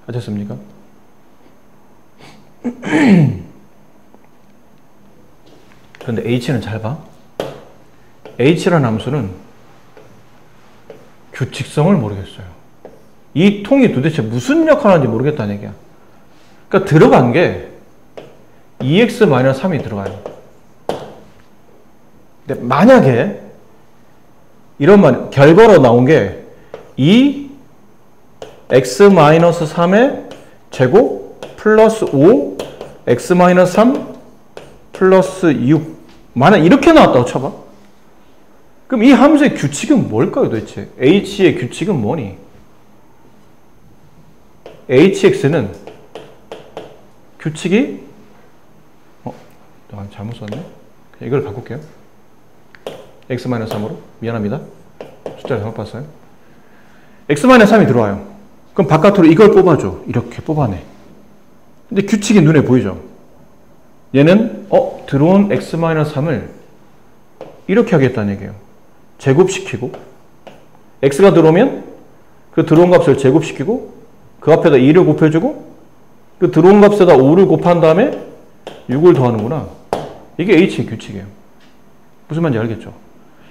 하셨습니까? 그런데 h는 잘 봐. h라는 함수는 규칙성을 모르겠어요. 이 통이 도대체 무슨 역할을 하는지 모르겠다는 얘기야. 그러니까 들어간 게 2x-3이 들어가요. 근데 만약에 이런 결과로 나온 게 2x-3의 제곱 플러스 5 x 마이너스 3 플러스 6 만약 이렇게 나왔다고 쳐봐. 그럼 이 함수의 규칙은 뭘까요 도대체? h의 규칙은 뭐니? hx는 규칙이 잘못 썼네. 이걸 바꿀게요. x-3으로 미안합니다. 숫자를 잘못 봤어요. x-3이 들어와요. 그럼 바깥으로 이걸 뽑아줘. 이렇게 뽑아내. 근데 규칙이 눈에 보이죠? 얘는 들어온 x-3을 이렇게 하겠다는 얘기예요. 제곱시키고 x가 들어오면 그 들어온 값을 제곱시키고 그 앞에다 2를 곱해주고 그 들어온 값에다 5를 곱한 다음에 6을 더하는구나. 이게 H의 규칙이에요. 무슨 말인지 알겠죠?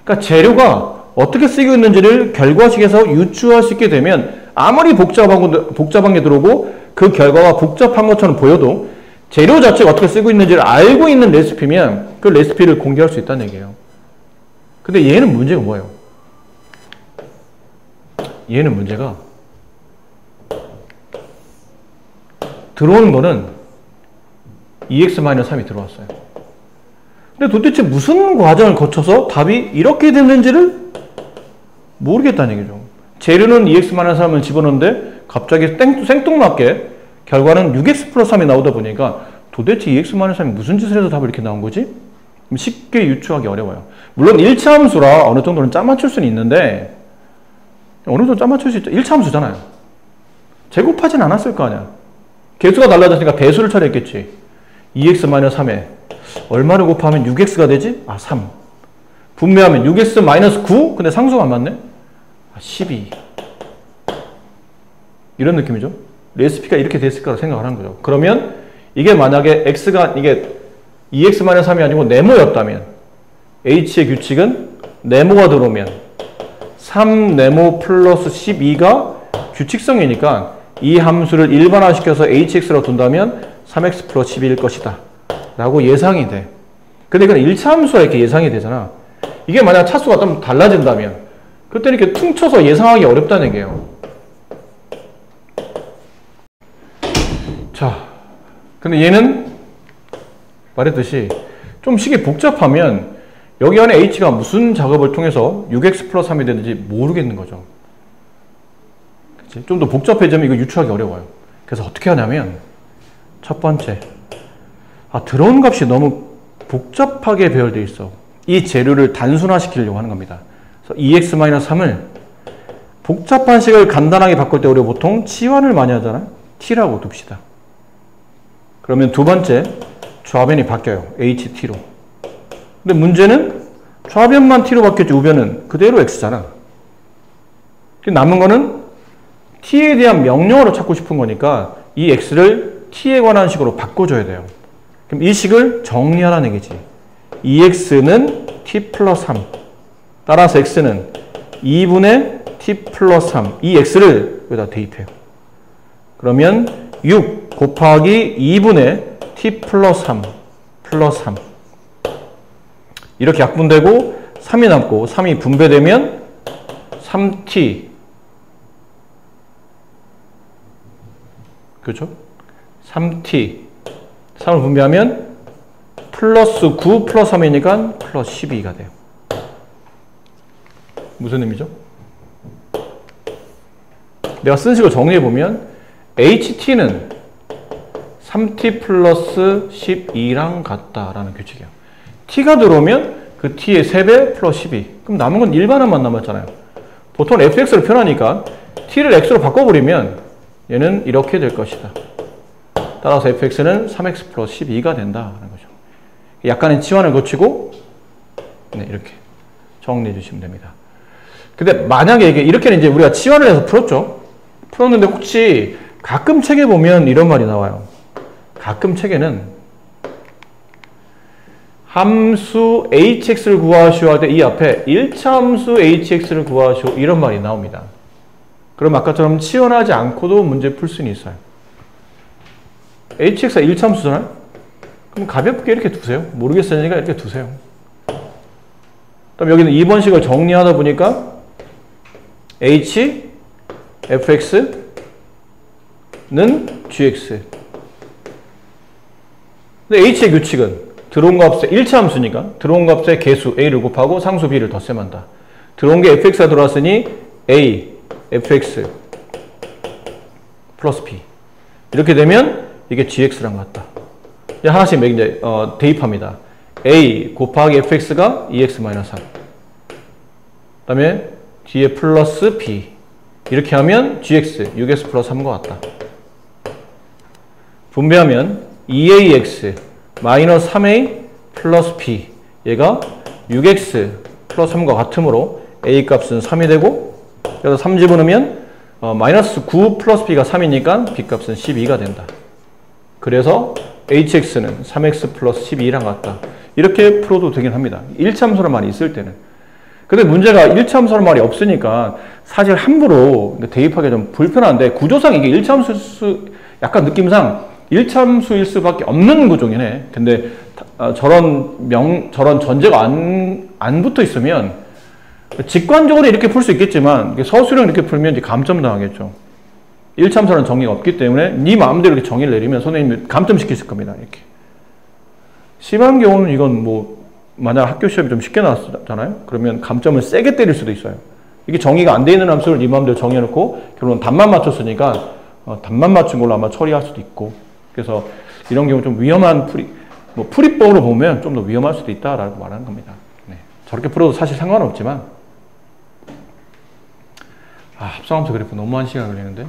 그러니까 재료가 어떻게 쓰이고 있는지를 결과식에서 유추할 수 있게 되면 아무리 복잡한 게 들어오고 그 결과가 복잡한 것처럼 보여도 재료 자체가 어떻게 쓰이고 있는지를 알고 있는 레시피면 그 레시피를 공개할 수 있다는 얘기예요. 근데 얘는 문제가 뭐예요? 얘는 문제가 들어오는 거는 2x-3이 들어왔어요. 근데 도대체 무슨 과정을 거쳐서 답이 이렇게 됐는지를 모르겠다는 얘기죠. 재료는 2x-3을 집어넣는데 갑자기 생뚱맞게 결과는 6x 플러스 3이 나오다 보니까 도대체 2x-3이 무슨 짓을 해서 답이 이렇게 나온 거지? 쉽게 유추하기 어려워요. 물론 1차 함수라 어느 정도는 짜맞출 수는 있는데 어느 정도 짜맞출 수 있죠. 1차 함수잖아요. 제곱하진 않았을 거 아니야. 개수가 달라졌으니까 배수를 처리했겠지. 2x-3에 얼마를 곱하면 6x가 되지? 3. 분배하면 6x-9? 근데 상수가 안 맞네? 12. 이런 느낌이죠. 레시피가 이렇게 됐을 거라고 생각을 하는 거죠. 그러면 이게 만약에 x가 이게 2x-3이 아니고 네모였다면 h의 규칙은 네모가 들어오면 3네모 플러스 12가 규칙성이니까 이 함수를 일반화시켜서 hx로 둔다면 3x 플러스 12일 것이다 라고 예상이 돼. 근데 이건 1차 함수가 이렇게 예상이 되잖아. 이게 만약 차수가 좀 달라진다면 그때 이렇게 퉁쳐서 예상하기 어렵다는 얘기예요. 자, 근데 얘는 말했듯이 좀 식이 복잡하면 여기 안에 h가 무슨 작업을 통해서 6x 플러스 3이 되는지 모르겠는 거죠. 좀 더 복잡해지면 이거 유추하기 어려워요. 그래서 어떻게 하냐면 첫 번째, 들어온 값이 너무 복잡하게 배열되어 있어. 이 재료를 단순화시키려고 하는 겁니다. 그래서 2x-3을 복잡한 식을 간단하게 바꿀 때 우리가 보통 치환을 많이 하잖아요. t라고 둡시다. 그러면 두 번째, 좌변이 바뀌어요. ht로. 근데 문제는 좌변만 t로 바뀌었지 우변은 그대로 x잖아. 남은 거는 t에 대한 명령어로 찾고 싶은 거니까 이 x를 t에 관한 식으로 바꿔줘야 돼요. 그럼 이 식을 정리하라는 얘기지. 2x는 t 플러스 3. 따라서 x는 2분의 t 플러스 3. 이 x를 여기다 대입해요. 그러면 6 곱하기 2분의 t 플러스 3 플러스 3. 이렇게 약분되고 3이 남고 3이 분배되면 3t. 그렇죠? 3t. 3을 분배하면 플러스 9 플러스 3이니까 플러스 12가 돼요. 무슨 의미죠? 내가 쓴 식을 정리해보면 ht는 3t 플러스 12랑 같다라는 규칙이에요. t가 들어오면 그 t의 3배 플러스 12. 그럼 남은 건 일반항만 남았잖아요. 보통 fx를 표현하니까 t를 x로 바꿔버리면 얘는 이렇게 될 것이다. 따라서 fx는 3x 플러스 12가 된다는 거죠. 약간의 치환을 거치고 이렇게 정리해 주시면 됩니다. 근데 만약에 이렇게는 이제 우리가 치환을 해서 풀었죠. 풀었는데 혹시 가끔 책에 보면 이런 말이 나와요. 가끔 책에는 함수 hx를 구하시오 할 때 이 앞에 1차 함수 hx를 구하시오 이런 말이 나옵니다. 그럼 아까처럼 치환하지 않고도 문제 풀 수는 있어요. hx가 1차 함수잖아요? 그럼 가볍게 이렇게 두세요. 모르겠으니까 이렇게 두세요. 그럼 여기는 2번식을 정리하다 보니까 h, fx gx. 근데 h의 규칙은 들어온 값의 1차 함수니까 들어온 값의 개수 a를 곱하고 상수 b를 덧셈한다. 들어온 게 fx가 들어왔으니 a, fx 플러스 b. 이렇게 되면 이게 gx랑 같다. 하나씩 이제 대입합니다. a 곱하기 fx가 2x-3. 그 다음에 뒤에 플러스 b. 이렇게 하면 gx, 6x 플러스 3과 같다. 분배하면 2ax 마이너스 3a 플러스 b. 얘가 6x 플러스 3과 같으므로 a 값은 3이 되고, 그래서 3 집어넣으면 마이너스 9 플러스 b가 3이니까 b 값은 12가 된다. 그래서 hx는 3x 플러스 12랑 같다. 이렇게 풀어도 되긴 합니다. 1차 함수란 말이 있을 때는. 근데 문제가 1차 함수란 말이 없으니까 사실 함부로 대입하기 좀 불편한데, 구조상 이게 1차 함수, 약간 느낌상 1차 함수일 수밖에 없는 구조긴 해. 근데 저런 전제가 안 붙어 있으면 직관적으로 이렇게 풀 수 있겠지만 서술형 이렇게 풀면 이제 감점 당하겠죠. 1차 함수라는 정의가 없기 때문에 네 마음대로 이렇게 정의를 내리면 선생님이 감점시켰을 겁니다. 이렇게. 심한 경우는 이건 뭐 만약 학교 시험이 좀 쉽게 나왔잖아요. 그러면 감점을 세게 때릴 수도 있어요. 이게 정의가 안 돼 있는 함수를 네 마음대로 정해놓고 결론은 답만 맞췄으니까 답만 맞춘 걸로 아마 처리할 수도 있고. 그래서 이런 경우 좀 위험한 풀이법으로 보면 좀 더 위험할 수도 있다라고 말하는 겁니다. 네. 저렇게 풀어도 사실 상관없지만, 합성함수 그래프 너무 한 시간 걸리는데.